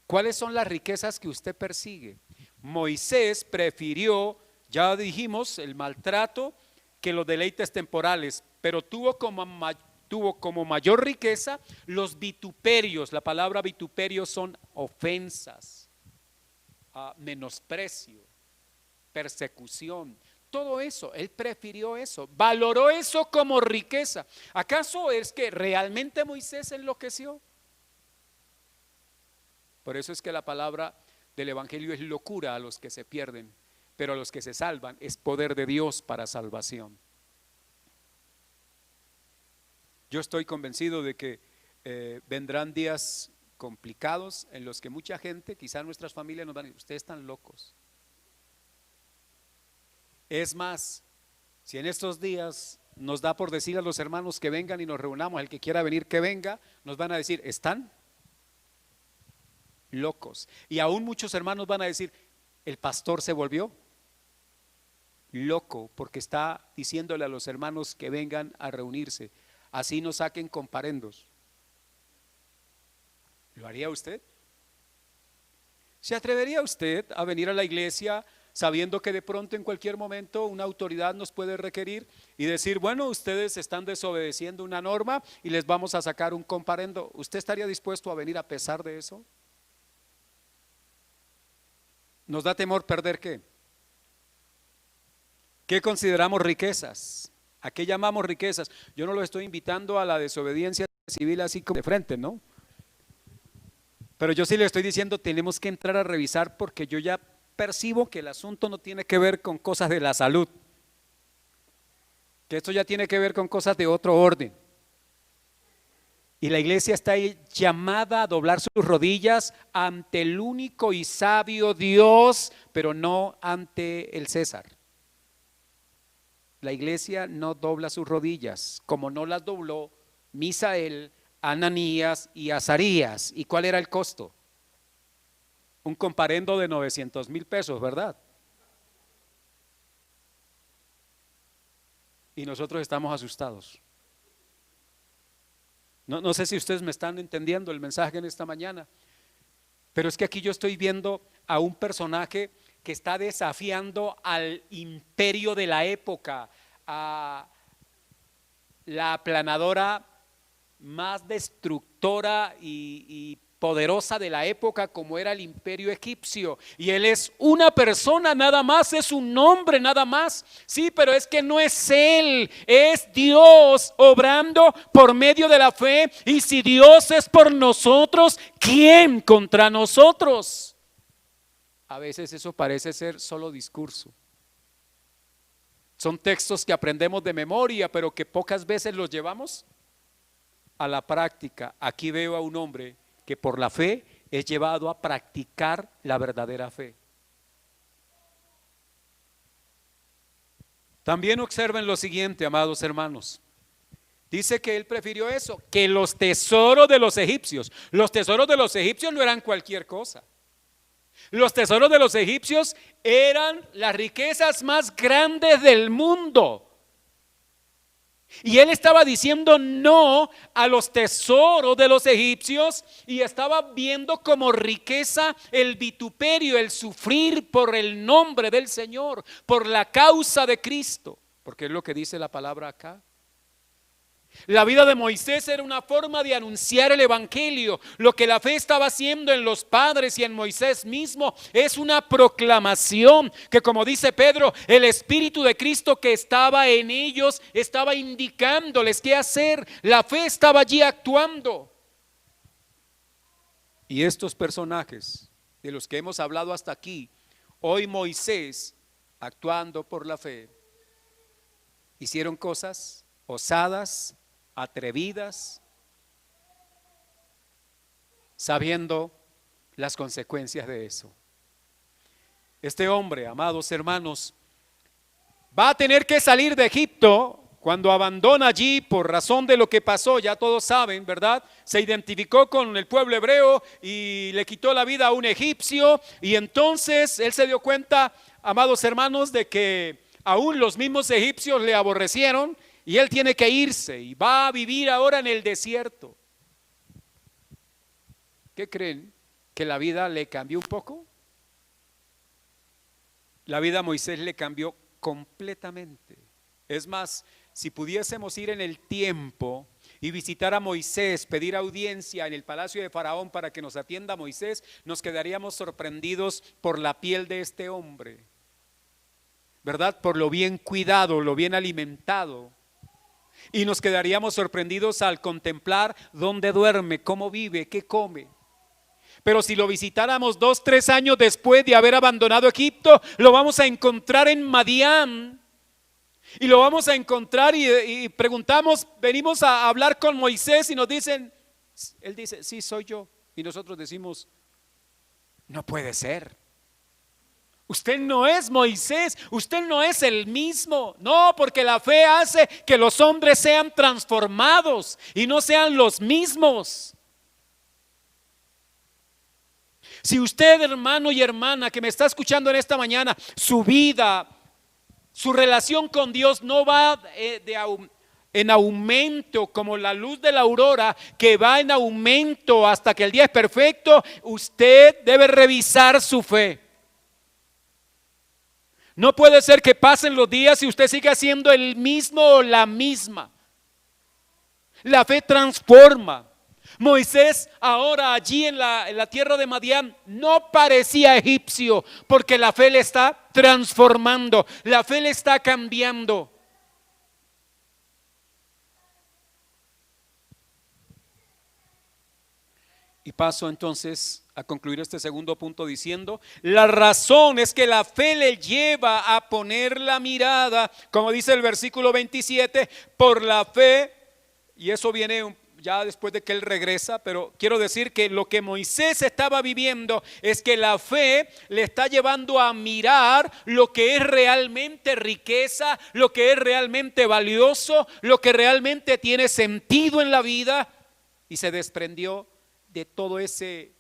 ¿Cuáles son las riquezas que usted persigue? Moisés prefirió, ya dijimos, el maltrato que los deleites temporales, pero tuvo como mayor riqueza los vituperios. La palabra vituperio son ofensas, menosprecio, persecución. Todo eso, él prefirió eso, valoró eso como riqueza. ¿Acaso es que realmente Moisés enloqueció? Por eso es que la palabra del Evangelio es locura a los que se pierden, pero a los que se salvan es poder de Dios para salvación. Yo estoy convencido de que vendrán días complicados en los que mucha gente, quizás nuestras familias nos van a decir, ustedes están locos. Es más, si en estos días nos da por decir a los hermanos que vengan y nos reunamos, el que quiera venir que venga, nos van a decir, ¿están locos? Y aún muchos hermanos van a decir, el pastor se volvió loco porque está diciéndole a los hermanos que vengan a reunirse, así no saquen comparendos. ¿Lo haría usted? ¿Se atrevería usted a venir a la iglesia sabiendo que de pronto en cualquier momento una autoridad nos puede requerir y decir, bueno, ustedes están desobedeciendo una norma y les vamos a sacar un comparendo? ¿Usted estaría dispuesto a venir a pesar de eso? ¿Nos da temor perder qué? ¿Qué consideramos riquezas? ¿A qué llamamos riquezas? Yo no lo estoy invitando a la desobediencia civil así como de frente, ¿no? Pero yo sí le estoy diciendo, tenemos que entrar a revisar porque yo ya percibo que el asunto no tiene que ver con cosas de la salud, que esto ya tiene que ver con cosas de otro orden. Y la iglesia está llamada a doblar sus rodillas ante el único y sabio Dios, pero no ante el César. La iglesia no dobla sus rodillas, como no las dobló Misael, Ananías y Azarías. ¿Y cuál era el costo? Un comparendo de 900,000 pesos, ¿verdad? Y nosotros estamos asustados. No sé si ustedes me están entendiendo el mensaje en esta mañana, pero es que aquí yo estoy viendo a un personaje que está desafiando al imperio de la época, a la aplanadora más destructora y poderosa de la época, como era el imperio egipcio, y él es una persona nada más, es un hombre nada más. Sí, pero es que no es él, es Dios obrando por medio de la fe. Y si Dios es por nosotros, ¿quién contra nosotros? A veces eso parece ser solo discurso. Son textos que aprendemos de memoria, pero que pocas veces los llevamos a la práctica. Aquí veo a un hombre que por la fe es llevado a practicar la verdadera fe. También observen lo siguiente, amados hermanos. Dice que él prefirió eso, que los tesoros de los egipcios. Los tesoros de los egipcios no eran cualquier cosa. Los tesoros de los egipcios eran las riquezas más grandes del mundo. Y él estaba diciendo no a los tesoros de los egipcios y estaba viendo como riqueza el vituperio, el sufrir por el nombre del Señor, por la causa de Cristo, porque es lo que dice la palabra acá. La vida de Moisés era una forma de anunciar el evangelio. Lo que la fe estaba haciendo en los padres y en Moisés mismo es una proclamación que, como dice Pedro, el Espíritu de Cristo que estaba en ellos estaba indicándoles qué hacer. La fe estaba allí actuando. Y estos personajes de los que hemos hablado hasta aquí, hoy Moisés, actuando por la fe, hicieron cosas osadas, atrevidas, sabiendo las consecuencias de eso. Este hombre, amados hermanos, va a tener que salir de Egipto. Cuando abandona allí por razón de lo que pasó, ya todos saben, ¿verdad? Se identificó con el pueblo hebreo y le quitó la vida a un egipcio, y entonces él se dio cuenta, amados hermanos, de que aún los mismos egipcios le aborrecieron y él tiene que irse y va a vivir ahora en el desierto. ¿Qué creen? ¿Que la vida le cambió un poco? La vida a Moisés le cambió completamente. Es más, si pudiésemos ir en el tiempo y visitar a Moisés, pedir audiencia en el palacio de Faraón para que nos atienda Moisés, nos quedaríamos sorprendidos por la piel de este hombre, ¿verdad? Por lo bien cuidado, lo bien alimentado. Y nos quedaríamos sorprendidos al contemplar dónde duerme, cómo vive, qué come. Pero si lo visitáramos 2, 3 años después de haber abandonado Egipto, lo vamos a encontrar en Madián. Y lo vamos a encontrar y preguntamos, venimos a hablar con Moisés y nos dicen, él dice, sí, soy yo. Y nosotros decimos, no puede ser. Usted no es Moisés, usted no es el mismo. No, porque la fe hace que los hombres sean transformados y no sean los mismos. Si usted, hermano y hermana que me está escuchando en esta mañana, su vida, su relación con Dios no va en aumento como la luz de la aurora, que va en aumento hasta que el día es perfecto, usted debe revisar su fe. No puede ser que pasen los días y usted siga siendo el mismo o la misma. La fe transforma. Moisés ahora allí en la tierra de Madián no parecía egipcio, porque la fe le está transformando, la fe le está cambiando. Y paso entonces a concluir este segundo punto diciendo, la razón es que la fe le lleva a poner la mirada, como dice el versículo 27, por la fe, y eso viene ya después de que él regresa, pero quiero decir que lo que Moisés estaba viviendo es que la fe le está llevando a mirar lo que es realmente riqueza, lo que es realmente valioso, lo que realmente tiene sentido en la vida, y se desprendió de todo ese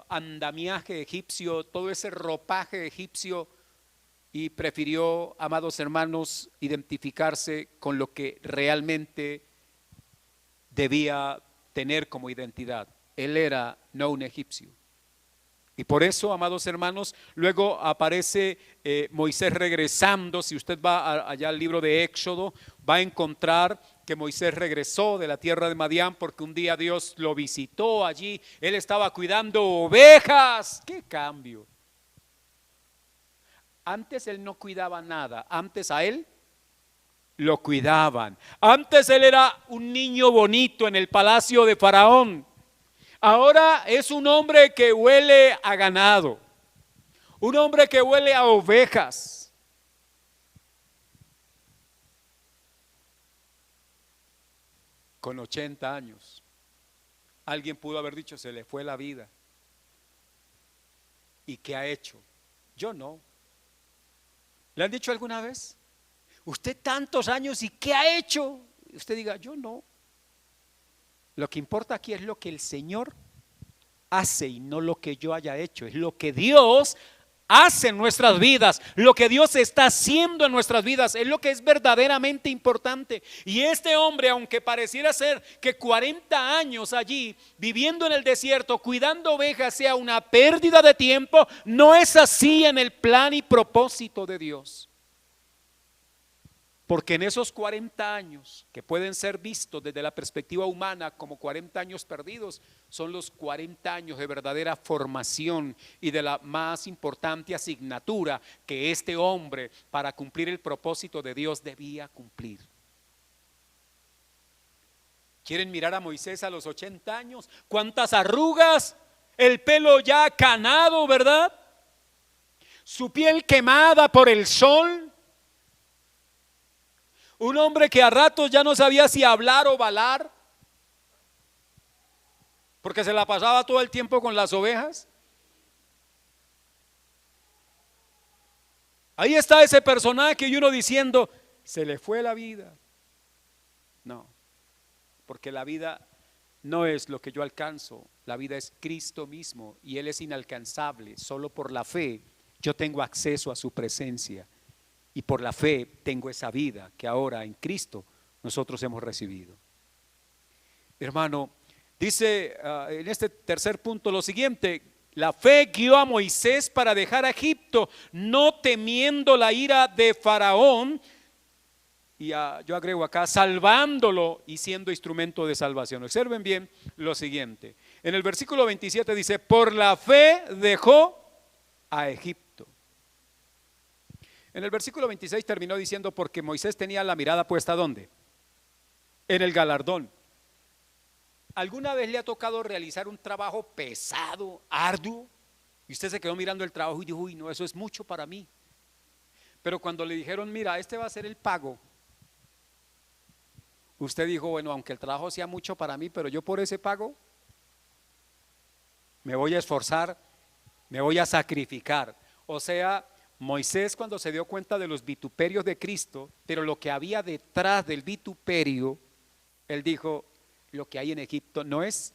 andamiaje egipcio, todo ese ropaje egipcio, y prefirió, amados hermanos, identificarse con lo que realmente debía tener como identidad. Él era no un egipcio. Y por eso, amados hermanos, luego aparece Moisés regresando. Si usted va allá al libro de Éxodo, va a encontrar que Moisés regresó de la tierra de Madián porque un día Dios lo visitó allí. Él estaba cuidando ovejas. ¡Qué cambio! Antes él no cuidaba nada, antes a él lo cuidaban. Antes él era un niño bonito en el palacio de Faraón. Ahora es un hombre que huele a ganado, un hombre que huele a ovejas. Con 80 años, alguien pudo haber dicho, se le fue la vida. ¿Y qué ha hecho? Yo no. ¿Le han dicho alguna vez? Usted tantos años, ¿y qué ha hecho? Usted diga, yo no. Lo que importa aquí es lo que el Señor hace y no lo que yo haya hecho. Es lo que Dios hace en nuestras vidas, lo que Dios está haciendo en nuestras vidas, es lo que es verdaderamente importante. Y este hombre, aunque pareciera ser que 40 años allí viviendo en el desierto, cuidando ovejas, sea una pérdida de tiempo, no es así en el plan y propósito de Dios. Porque en esos 40 años, que pueden ser vistos desde la perspectiva humana como 40 años perdidos, son los 40 años de verdadera formación y de la más importante asignatura que este hombre, para cumplir el propósito de Dios, debía cumplir. ¿Quieren mirar a Moisés a los 80 años? ¿Cuántas arrugas? El pelo ya canado, ¿verdad? Su piel quemada por el sol. Un hombre que a ratos ya no sabía si hablar o balar. porque se la pasaba todo el tiempo con las ovejas. Ahí está ese personaje y uno diciendo, se le fue la vida. No, porque la vida no es lo que yo alcanzo, la vida es Cristo mismo y Él es inalcanzable. Solo por la fe yo tengo acceso a su presencia y por la fe tengo esa vida que ahora en Cristo nosotros hemos recibido. Hermano, dice en este tercer punto lo siguiente: la fe guió a Moisés para dejar a Egipto, no temiendo la ira de Faraón, y yo agrego acá, salvándolo y siendo instrumento de salvación. Observen bien lo siguiente, en el versículo 27 dice, por la fe dejó a Egipto. En el versículo 26 terminó diciendo, porque Moisés tenía la mirada puesta ¿dónde? En el galardón. ¿Alguna vez le ha tocado realizar un trabajo pesado, arduo, y usted se quedó mirando el trabajo y dijo, uy, no, eso es mucho para mí? Pero cuando le dijeron, mira, este va a ser el pago, usted dijo, bueno, aunque el trabajo sea mucho para mí, pero yo por ese pago me voy a esforzar, me voy a sacrificar. O sea, Moisés, cuando se dio cuenta de los vituperios de Cristo, pero lo que había detrás del vituperio, él dijo, lo que hay en Egipto no es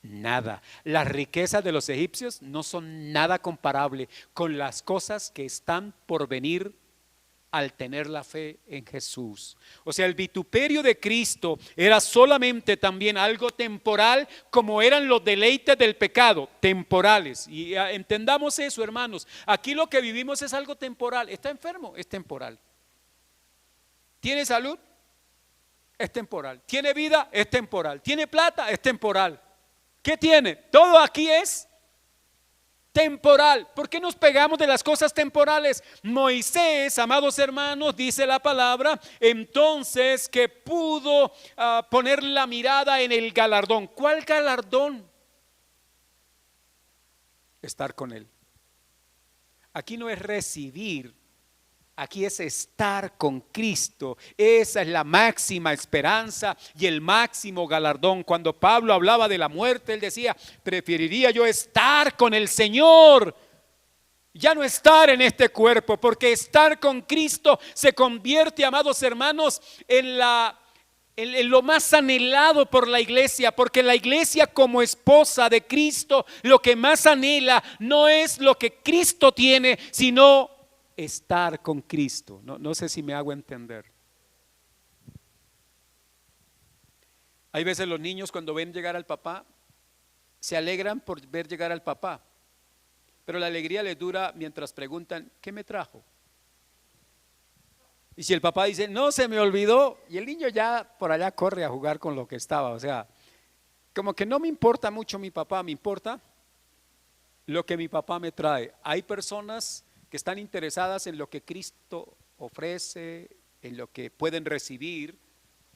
nada. Las riquezas de los egipcios no son nada comparable con las cosas que están por venir al tener la fe en Jesús. O sea, el vituperio de Cristo era solamente también algo temporal, como eran los deleites del pecado, temporales. Y entendamos eso, hermanos. Aquí lo que vivimos es algo temporal. ¿Está enfermo? Es temporal. ¿Tiene salud? Es temporal. ¿Tiene vida? Es temporal. ¿Tiene plata? Es temporal. ¿Qué tiene? Todo aquí es temporal. ¿Por qué nos pegamos de las cosas temporales? Moisés, amados hermanos, dice la palabra, entonces que pudo poner la mirada en el galardón. ¿Cuál galardón? Estar con Él. Aquí no es recibir, aquí es estar con Cristo. Esa es la máxima esperanza y el máximo galardón. Cuando Pablo hablaba de la muerte, él decía, preferiría yo estar con el Señor, ya no estar en este cuerpo, porque estar con Cristo se convierte, amados hermanos, en lo más anhelado por la iglesia, porque la iglesia como esposa de Cristo lo que más anhela no es lo que Cristo tiene, sino estar con Cristo. No sé si me hago entender. Hay veces los niños cuando ven llegar al papá se alegran por ver llegar al papá, pero la alegría les dura mientras preguntan, ¿qué me trajo? Y si el papá dice, no, se me olvidó, y el niño ya por allá corre a jugar con lo que estaba. O sea, como que no me importa mucho mi papá, me importa lo que mi papá me trae. Hay personas que están interesadas en lo que Cristo ofrece, en lo que pueden recibir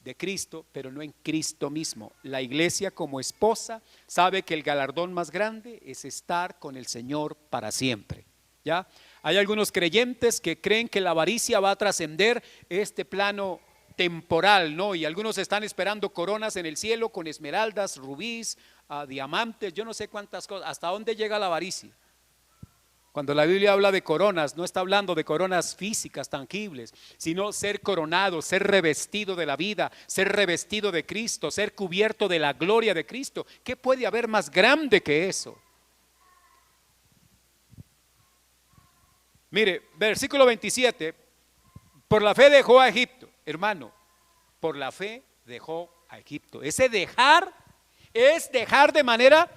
de Cristo, pero no en Cristo mismo. La iglesia como esposa sabe que el galardón más grande es estar con el Señor para siempre. ¿Ya? Hay algunos creyentes que creen que la avaricia va a trascender este plano temporal, ¿no? Y algunos están esperando coronas en el cielo con esmeraldas, rubíes, diamantes, yo no sé cuántas cosas. ¿Hasta dónde llega la avaricia? Cuando la Biblia habla de coronas, no está hablando de coronas físicas, tangibles, sino ser coronado, ser revestido de la vida, ser revestido de Cristo, ser cubierto de la gloria de Cristo. ¿Qué puede haber más grande que eso? Mire, versículo 27, por la fe dejó a Egipto. Hermano, por la fe dejó a Egipto. Ese dejar es dejar de manera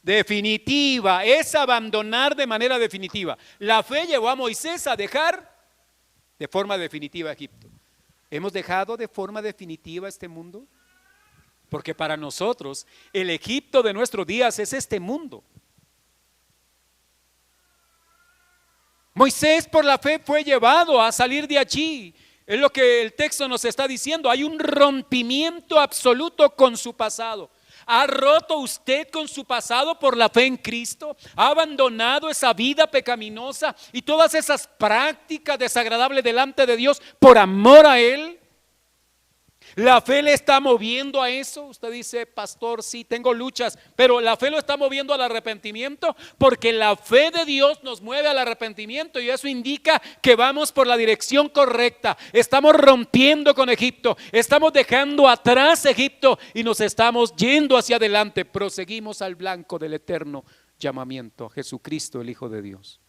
definitiva, es abandonar de manera definitiva. La fe llevó a Moisés a dejar de forma definitiva Egipto. ¿Hemos dejado de forma definitiva este mundo? Porque para nosotros el Egipto de nuestros días es este mundo. Moisés por la fe fue llevado a salir de allí. Es lo que el texto nos está diciendo. Hay un rompimiento absoluto con su pasado. ¿Ha roto usted con su pasado por la fe en Cristo? ¿Ha abandonado esa vida pecaminosa y todas esas prácticas desagradables delante de Dios por amor a Él? ¿La fe le está moviendo a eso? Usted dice, pastor, sí, tengo luchas, pero la fe lo está moviendo al arrepentimiento, porque la fe de Dios nos mueve al arrepentimiento y eso indica que vamos por la dirección correcta. Estamos rompiendo con Egipto, estamos dejando atrás Egipto y nos estamos yendo hacia adelante. Proseguimos al blanco del eterno llamamiento, a Jesucristo, el Hijo de Dios.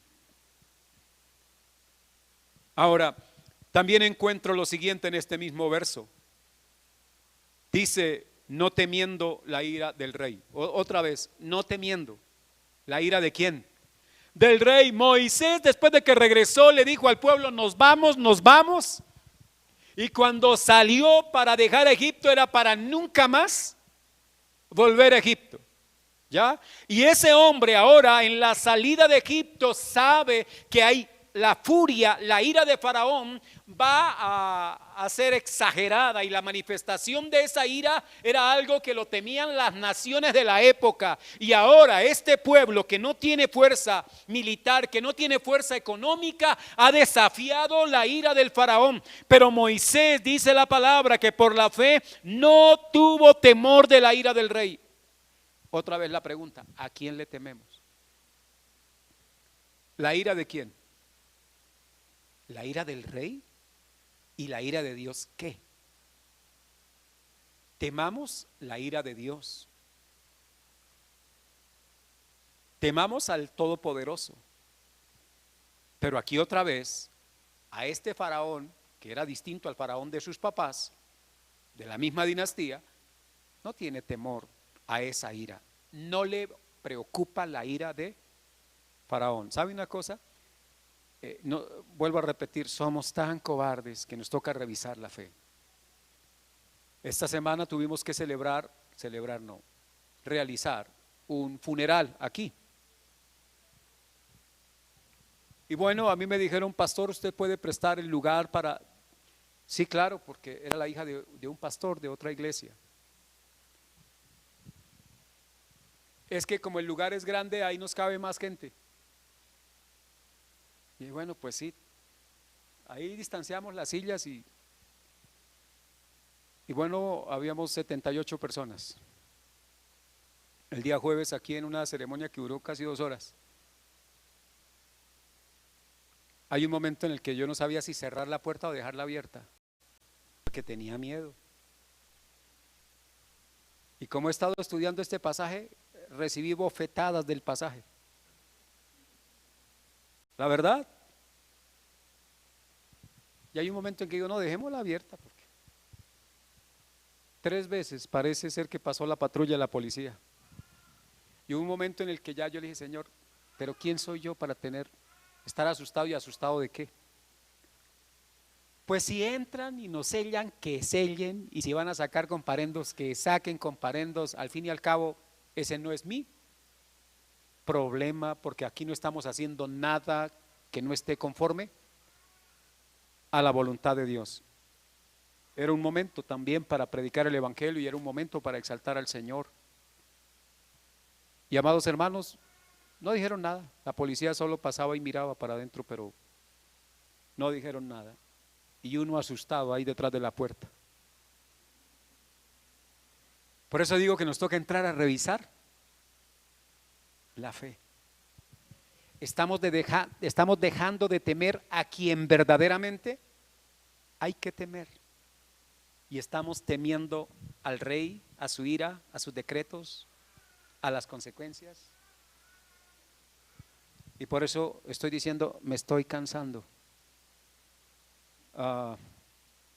Ahora, también encuentro lo siguiente en este mismo verso. Dice, no temiendo la ira del rey. Otra vez, no temiendo. ¿La ira de quién? Del rey. Moisés, después de que regresó, le dijo al pueblo, nos vamos, nos vamos. Y cuando salió para dejar Egipto era para nunca más volver a Egipto. ¿Ya? Y ese hombre ahora en la salida de Egipto sabe que hay la furia, la ira de Faraón va a ser exagerada, y la manifestación de esa ira era algo que lo temían las naciones de la época. Y ahora este pueblo que no tiene fuerza militar, que no tiene fuerza económica, ha desafiado la ira del Faraón. Pero Moisés, dice la palabra, que por la fe no tuvo temor de la ira del rey. Otra vez la pregunta, ¿a quién le tememos? ¿La ira de quién? ¿La ira del rey? ¿Y la ira de Dios qué? Temamos la ira de Dios. Temamos al Todopoderoso. Pero aquí otra vez, a este faraón, que era distinto al faraón de sus papás, de la misma dinastía, no tiene temor a esa ira. No le preocupa la ira de faraón. ¿Sabe una cosa? No, vuelvo a repetir, somos tan cobardes que nos toca revisar la fe. Esta semana tuvimos que realizar un funeral aquí. Y bueno, a mí me dijeron, pastor, ¿usted puede prestar el lugar para...? Sí, claro, porque era la hija de un pastor de otra iglesia. Es que como el lugar es grande, ahí nos cabe más gente. Y bueno, pues sí, ahí distanciamos las sillas y bueno, habíamos 78 personas. El día jueves aquí en una ceremonia que duró casi 2 horas. Hay un momento en el que yo no sabía si cerrar la puerta o dejarla abierta, porque tenía miedo. Y como he estado estudiando este pasaje, recibí bofetadas del pasaje. La verdad. Y hay un momento en que digo, no, dejémosla abierta, porque 3 veces parece ser que pasó la patrulla de la policía. Y hubo un momento en el que ya yo le dije, Señor, pero ¿quién soy yo para estar asustado? ¿Y asustado de qué? Pues si entran y nos sellan, que sellen, y si van a sacar comparendos, que saquen comparendos. Al fin y al cabo, ese no es mi problema, porque aquí no estamos haciendo nada que no esté conforme a la voluntad de Dios. Era un momento también para predicar el evangelio y era un momento para exaltar al Señor. Y amados hermanos, no dijeron nada. La policía solo pasaba y miraba para adentro, pero no dijeron nada. Y uno asustado ahí detrás de la puerta. Por eso digo que nos toca entrar a revisar la fe. Estamos dejando de temer a quien verdaderamente hay que temer. Y estamos temiendo al rey, a su ira, a sus decretos, a las consecuencias. Y por eso estoy diciendo, me estoy cansando.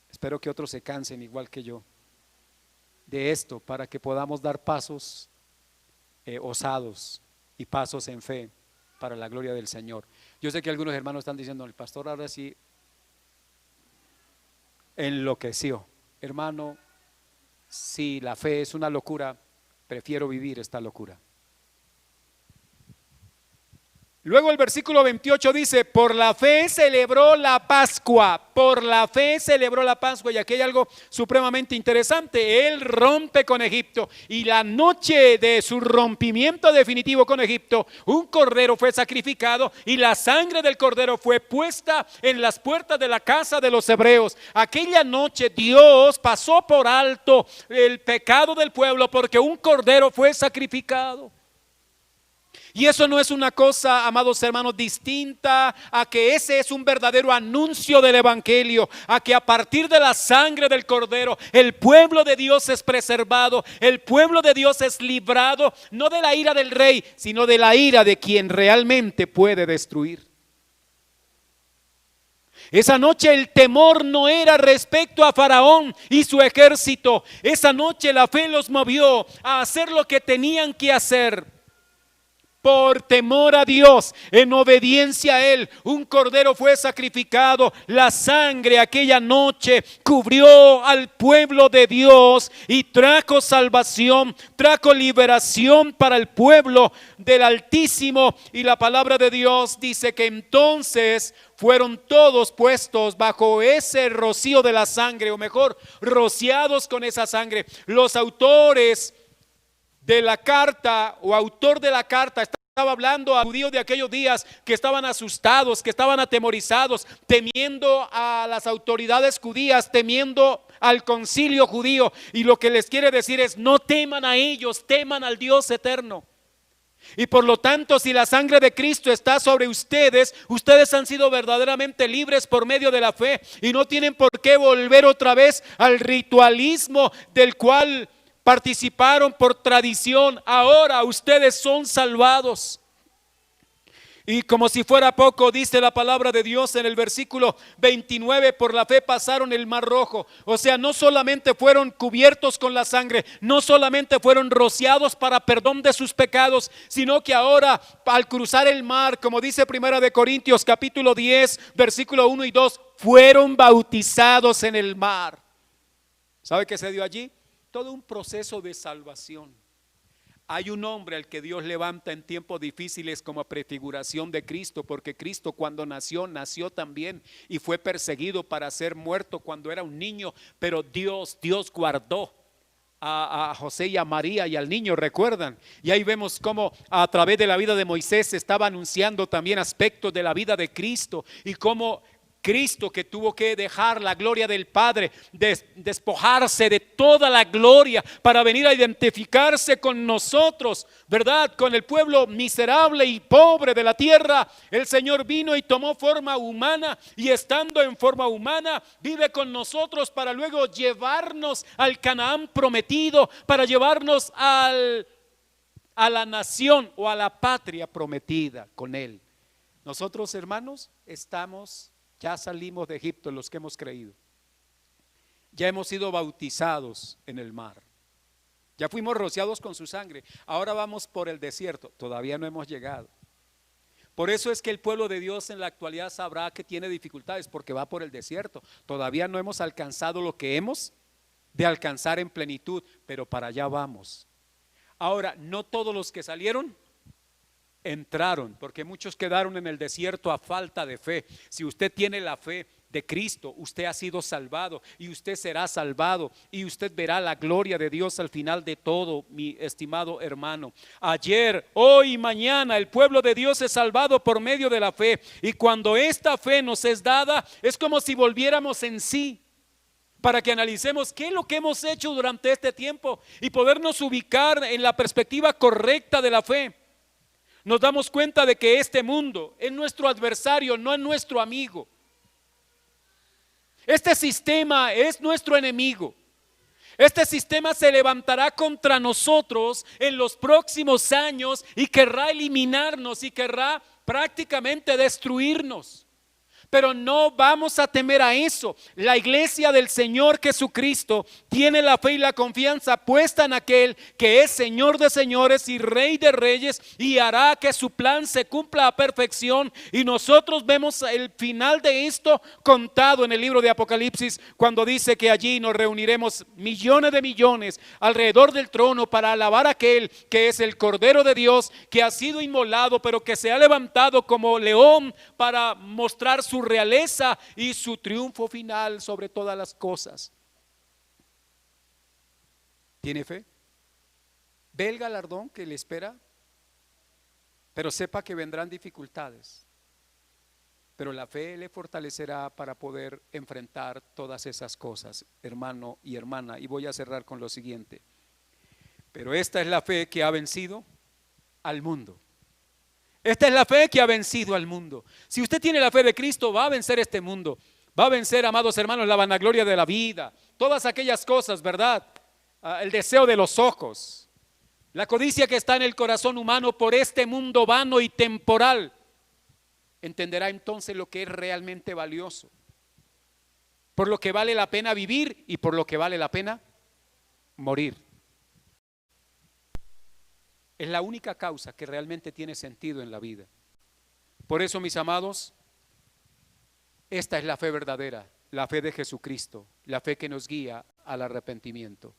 Espero que otros se cansen igual que yo de esto, para que podamos dar pasos osados y pasos en fe para la gloria del Señor. Yo sé que algunos hermanos están diciendo, el pastor ahora sí enloqueció. Hermano, si la fe es una locura, prefiero vivir esta locura. Luego el versículo 28 dice, por la fe celebró la Pascua, por la fe celebró la Pascua. Y aquí hay algo supremamente interesante. Él rompe con Egipto y la noche de su rompimiento definitivo con Egipto, un cordero fue sacrificado y la sangre del cordero fue puesta en las puertas de la casa de los hebreos. Aquella noche Dios pasó por alto el pecado del pueblo porque un cordero fue sacrificado. Y eso no es una cosa, amados hermanos, distinta a que ese es un verdadero anuncio del evangelio, a que a partir de la sangre del cordero el pueblo de Dios es preservado, el pueblo de Dios es librado, no de la ira del rey, sino de la ira de quien realmente puede destruir. Esa noche el temor no era respecto a Faraón y su ejército. Esa noche la fe los movió a hacer lo que tenían que hacer. Por temor a Dios, en obediencia a Él, un cordero fue sacrificado. La sangre aquella noche cubrió al pueblo de Dios y trajo salvación, trajo liberación para el pueblo del Altísimo. Y la palabra de Dios dice que entonces fueron todos puestos bajo ese rocío de la sangre, o mejor, rociados con esa sangre. Los autores de la carta o autor de la carta estaba hablando a judíos de aquellos días que estaban asustados, que estaban atemorizados, temiendo a las autoridades judías, temiendo al concilio judío, y lo que les quiere decir es: no teman a ellos, teman al Dios eterno. Y por lo tanto, si la sangre de Cristo está sobre ustedes, ustedes han sido verdaderamente libres por medio de la fe y no tienen por qué volver otra vez al ritualismo del cual participaron por tradición. Ahora ustedes son salvados. Y como si fuera poco, dice la palabra de Dios en el versículo 29, por la fe pasaron el mar rojo. O sea, no solamente fueron cubiertos con la sangre, no solamente fueron rociados para perdón de sus pecados, sino que ahora al cruzar el mar, como dice Primera de Corintios capítulo 10, versículo 1 y 2, fueron bautizados en el mar. ¿Sabe qué se dio allí? Todo un proceso de salvación. Hay un hombre al que Dios levanta en tiempos difíciles como prefiguración de Cristo, porque Cristo cuando nació también y fue perseguido para ser muerto cuando era un niño, pero Dios guardó a José y a María y al niño, recuerdan. Y ahí vemos cómo a través de la vida de Moisés se estaba anunciando también aspectos de la vida de Cristo, y cómo Cristo, que tuvo que dejar la gloria del Padre, despojarse de toda la gloria para venir a identificarse con nosotros, ¿verdad? Con el pueblo miserable y pobre de la tierra. El Señor vino y tomó forma humana, y estando en forma humana vive con nosotros para luego llevarnos al Canaán prometido, para llevarnos a la nación o a la patria prometida con Él. Nosotros, hermanos, ya salimos de Egipto, los que hemos creído. Ya hemos sido bautizados en el mar. Ya fuimos rociados con su sangre. Ahora vamos por el desierto. Todavía no hemos llegado. Por eso es que el pueblo de Dios en la actualidad sabrá que tiene dificultades, porque va por el desierto. Todavía no hemos alcanzado lo que hemos de alcanzar en plenitud, pero para allá vamos. Ahora, no todos los que salieron entraron, porque muchos quedaron en el desierto a falta de fe. Si usted tiene la fe de Cristo, usted ha sido salvado y usted será salvado, y usted verá la gloria de Dios al final de todo, mi estimado hermano. Ayer, hoy y mañana el pueblo de Dios es salvado por medio de la fe, y cuando esta fe nos es dada, es como si volviéramos en sí, para que analicemos qué es lo que hemos hecho durante este tiempo y podernos ubicar en la perspectiva correcta de la fe. Nos damos cuenta de que este mundo es nuestro adversario, no es nuestro amigo. Este sistema es nuestro enemigo. Este sistema se levantará contra nosotros en los próximos años y querrá eliminarnos y querrá prácticamente destruirnos. Pero no vamos a temer a eso. La iglesia del Señor Jesucristo tiene la fe y la confianza puesta en aquel que es Señor de señores y Rey de reyes, y hará que su plan se cumpla a perfección. Y nosotros vemos el final de esto contado en el libro de Apocalipsis, cuando dice que allí nos reuniremos millones de millones alrededor del trono para alabar a aquel que es el Cordero de Dios, que ha sido inmolado, pero que se ha levantado como león para mostrar su realeza y su triunfo final sobre todas las cosas. ¿Tiene fe? ¿Ve el galardón que le espera? Pero sepa que vendrán dificultades. Pero la fe le fortalecerá para poder enfrentar todas esas cosas, hermano y hermana. Y voy a cerrar con lo siguiente. Pero esta es la fe que ha vencido al mundo. Esta es la fe que ha vencido al mundo. Si usted tiene la fe de Cristo, va a vencer este mundo. Va a vencer, amados hermanos, la vanagloria de la vida, todas aquellas cosas, ¿verdad? El deseo de los ojos, la codicia que está en el corazón humano por este mundo vano y temporal. Entenderá entonces lo que es realmente valioso, por lo que vale la pena vivir y por lo que vale la pena morir. Es la única causa que realmente tiene sentido en la vida. Por eso, mis amados, esta es la fe verdadera, la fe de Jesucristo, la fe que nos guía al arrepentimiento.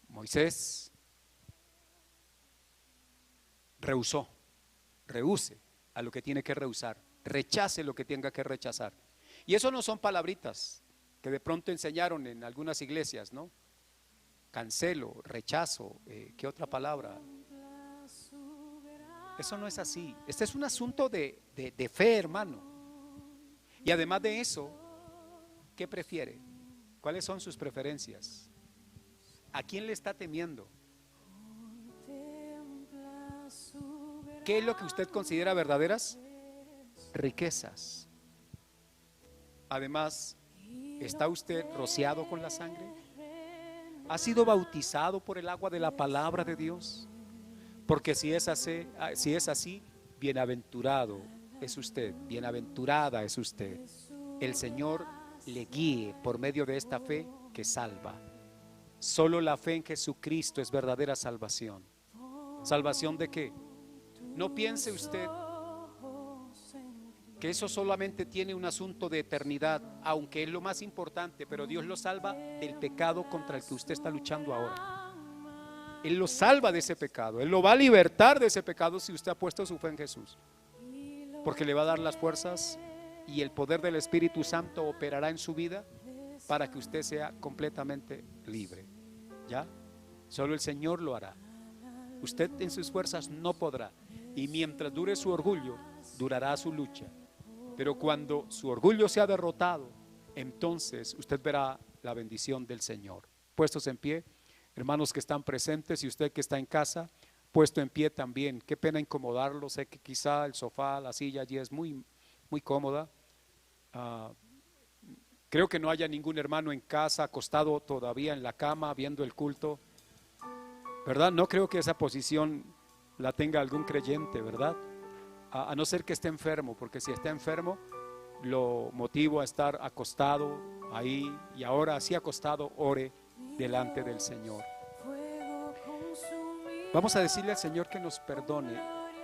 Moisés rehúse a lo que tiene que rehusar, rechace lo que tenga que rechazar. Y eso no son palabritas que de pronto enseñaron en algunas iglesias, ¿no? Cancelo, rechazo, ¿qué otra palabra? Eso no es así. Este es un asunto de fe, hermano. Y además de eso, ¿qué prefiere? ¿Cuáles son sus preferencias? ¿A quién le está temiendo? ¿Qué es lo que usted considera verdaderas riquezas? Además, ¿está usted rociado con la sangre? ¿Ha sido bautizado por el agua de la palabra de Dios? Porque si es así, bienaventurado es usted, bienaventurada es usted. El Señor le guíe por medio de esta fe que salva. Solo la fe en Jesucristo es verdadera salvación. ¿Salvación de qué? No piense usted que eso solamente tiene un asunto de eternidad, aunque es lo más importante, pero Dios lo salva del pecado contra el que usted está luchando ahora. Él lo salva de ese pecado, Él lo va a libertar de ese pecado si usted ha puesto su fe en Jesús, porque le va a dar las fuerzas y el poder del Espíritu Santo operará en su vida para que usted sea completamente libre. ¿Ya? Solo el Señor lo hará. Usted en sus fuerzas no podrá, y mientras dure su orgullo, durará su lucha. Pero cuando su orgullo sea derrotado, entonces usted verá la bendición del Señor. Puestos en pie, hermanos que están presentes y usted que está en casa, puesto en pie también. Qué pena incomodarlo, sé que quizá el sofá, la silla allí es muy cómoda. Creo que no haya ningún hermano en casa acostado todavía en la cama viendo el culto, ¿verdad? No creo que esa posición la tenga algún creyente, ¿verdad? A no ser que esté enfermo, porque si está enfermo lo motivo a estar acostado ahí, y ahora así acostado ore delante del Señor. Vamos a decirle al Señor que nos perdone.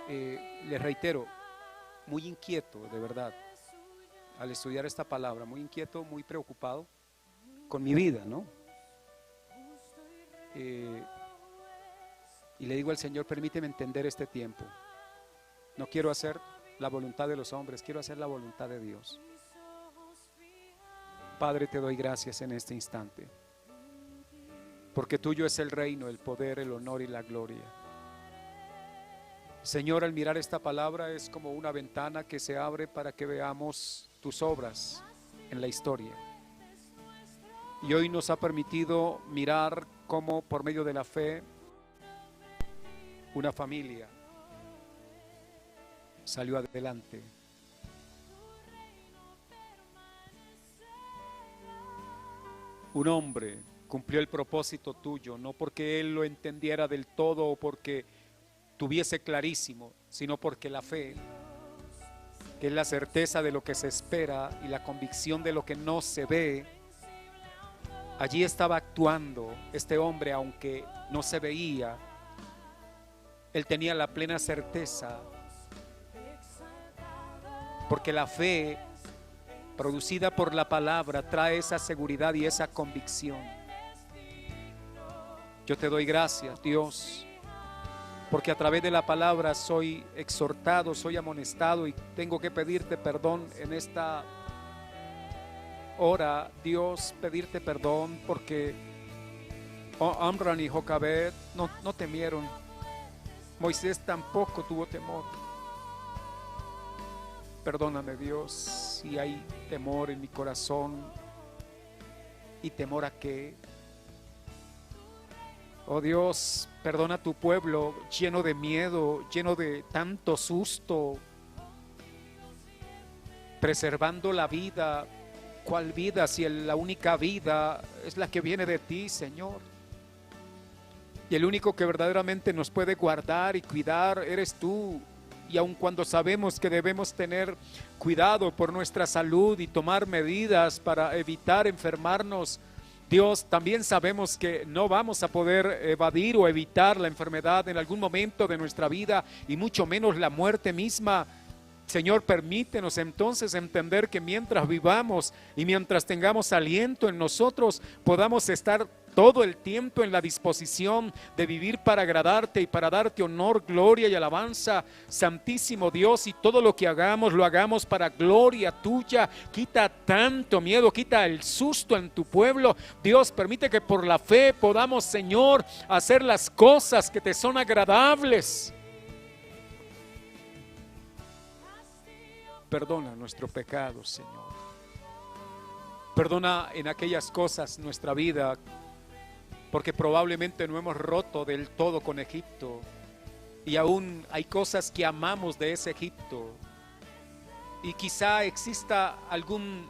Le reitero, muy inquieto de verdad al estudiar esta palabra, muy inquieto, muy preocupado con mi vida, ¿no? Y le digo al Señor, permíteme entender este tiempo. No quiero hacer la voluntad de los hombres, quiero hacer la voluntad de Dios. Padre, te doy gracias en este instante, porque tuyo es el reino, el poder, el honor y la gloria. Señor, al mirar esta palabra es como una ventana que se abre para que veamos tus obras en la historia. Y hoy nos ha permitido mirar cómo por medio de la fe una familia salió adelante. Un hombre cumplió el propósito tuyo, no porque él lo entendiera del todo o porque tuviese clarísimo, sino porque la fe que es la certeza de lo que se espera y la convicción de lo que no se ve. Allí estaba actuando este hombre, aunque no se veía. Él tenía la plena certeza, porque la fe producida por la palabra trae esa seguridad y esa convicción. Yo te doy gracias, Dios, porque a través de la palabra soy exhortado, soy amonestado y tengo que pedirte perdón en esta hora, Dios, pedirte perdón porque Amram y Jocabed no temieron. Moisés tampoco tuvo temor. Perdóname, Dios, si hay temor en mi corazón. ¿Y temor a qué? Oh Dios, perdona a tu pueblo lleno de miedo, lleno de tanto susto, preservando la vida. ¿Cuál vida si la única vida es la que viene de ti, Señor? Y el único que verdaderamente nos puede guardar y cuidar eres tú. Y aun cuando sabemos que debemos tener cuidado por nuestra salud y tomar medidas para evitar enfermarnos, Dios, también sabemos que no vamos a poder evadir o evitar la enfermedad en algún momento de nuestra vida y mucho menos la muerte misma. Señor, permítenos entonces entender que mientras vivamos y mientras tengamos aliento en nosotros, podamos estar todo el tiempo en la disposición de vivir para agradarte y para darte honor, gloria y alabanza, Santísimo Dios, y todo lo que hagamos, lo hagamos para gloria tuya. Quita tanto miedo, quita el susto en tu pueblo. Dios, permite que por la fe podamos, Señor, hacer las cosas que te son agradables. Perdona nuestro pecado, Señor. Perdona en aquellas cosas nuestra vida, porque probablemente no hemos roto del todo con Egipto y aún hay cosas que amamos de ese Egipto y quizá exista algún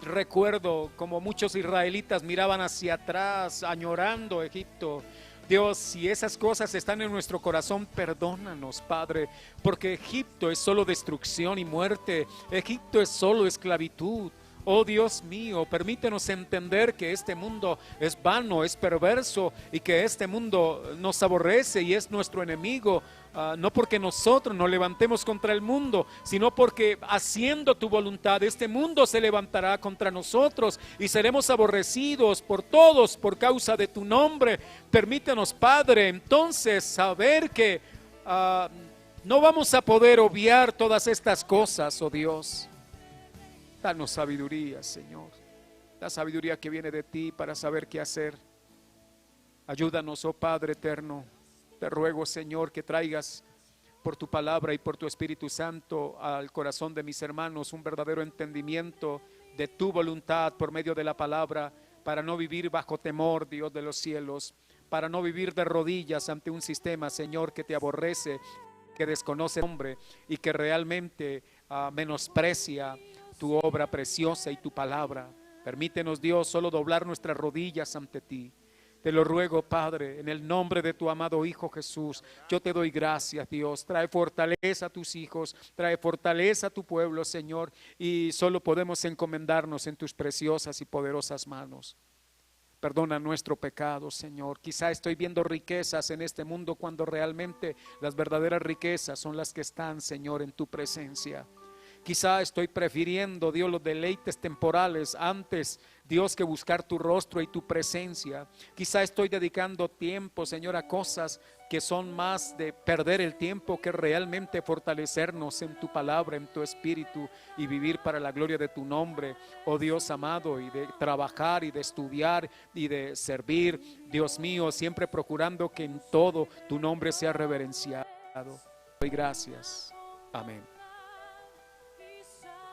recuerdo, como muchos israelitas miraban hacia atrás añorando Egipto. Dios, si esas cosas están en nuestro corazón, perdónanos, Padre, porque Egipto es solo destrucción y muerte, Egipto es solo esclavitud. Oh Dios mío, permítenos entender que este mundo es vano, es perverso y que este mundo nos aborrece y es nuestro enemigo, no porque nosotros nos levantemos contra el mundo, sino porque haciendo tu voluntad este mundo se levantará contra nosotros y seremos aborrecidos por todos por causa de tu nombre. Permítenos, Padre, entonces saber que no vamos a poder obviar todas estas cosas, oh Dios. Danos sabiduría, Señor, la sabiduría que viene de ti para saber qué hacer. Ayúdanos, oh Padre eterno. Te ruego, Señor, que traigas por tu palabra y por tu Espíritu Santo al corazón de mis hermanos un verdadero entendimiento de tu voluntad por medio de la palabra, para no vivir bajo temor, Dios de los cielos, para no vivir de rodillas ante un sistema, Señor, que te aborrece, que desconoce el hombre y que realmente menosprecia tu obra preciosa y tu palabra. Permítenos, Dios, solo doblar nuestras rodillas ante ti. Te lo ruego, Padre, en el nombre de tu amado Hijo Jesús. Yo te doy gracias, Dios. Trae fortaleza a tus hijos, trae fortaleza a tu pueblo, Señor, y solo podemos encomendarnos en tus preciosas y poderosas manos. Perdona nuestro pecado, Señor. Quizá estoy viendo riquezas en este mundo cuando realmente las verdaderas riquezas son las que están, Señor, en tu presencia. Quizá estoy prefiriendo, Dios, los deleites temporales antes, Dios, que buscar tu rostro y tu presencia. Quizá estoy dedicando tiempo, Señor, a cosas que son más de perder el tiempo que realmente fortalecernos en tu palabra, en tu espíritu y vivir para la gloria de tu nombre, oh Dios amado, y de trabajar y de estudiar y de servir, Dios mío, siempre procurando que en todo tu nombre sea reverenciado. Doy gracias. Amén.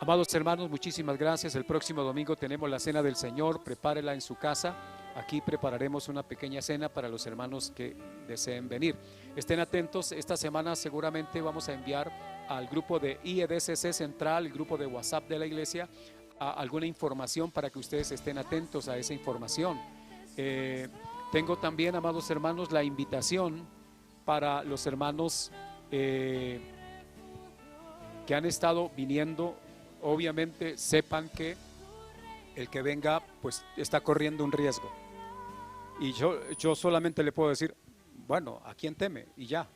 Amados hermanos, muchísimas gracias. El próximo domingo tenemos la cena del Señor. Prepárela en su casa. Aquí prepararemos una pequeña cena para los hermanos que deseen venir. Estén atentos. Esta semana seguramente vamos a enviar al grupo de IEDCC Central, el grupo de WhatsApp de la iglesia, alguna información para que ustedes estén atentos a esa información. Tengo también, amados hermanos, la invitación para los hermanos que que han estado viniendo, obviamente sepan que el que venga pues está corriendo un riesgo. Y yo solamente le puedo decir, bueno, ¿a quién teme? Y ya,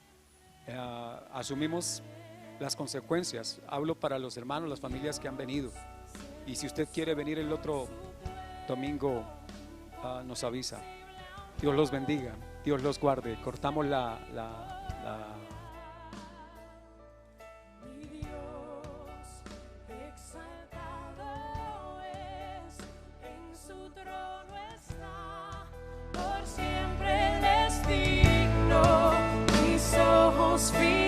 asumimos las consecuencias. Hablo para los hermanos, las familias que han venido. Y si usted quiere venir el otro domingo, nos avisa. Dios los bendiga, Dios los guarde. Cortamos Mi Dios exaltado es, en su trono está, por siempre Él es digno, mis ojos fijos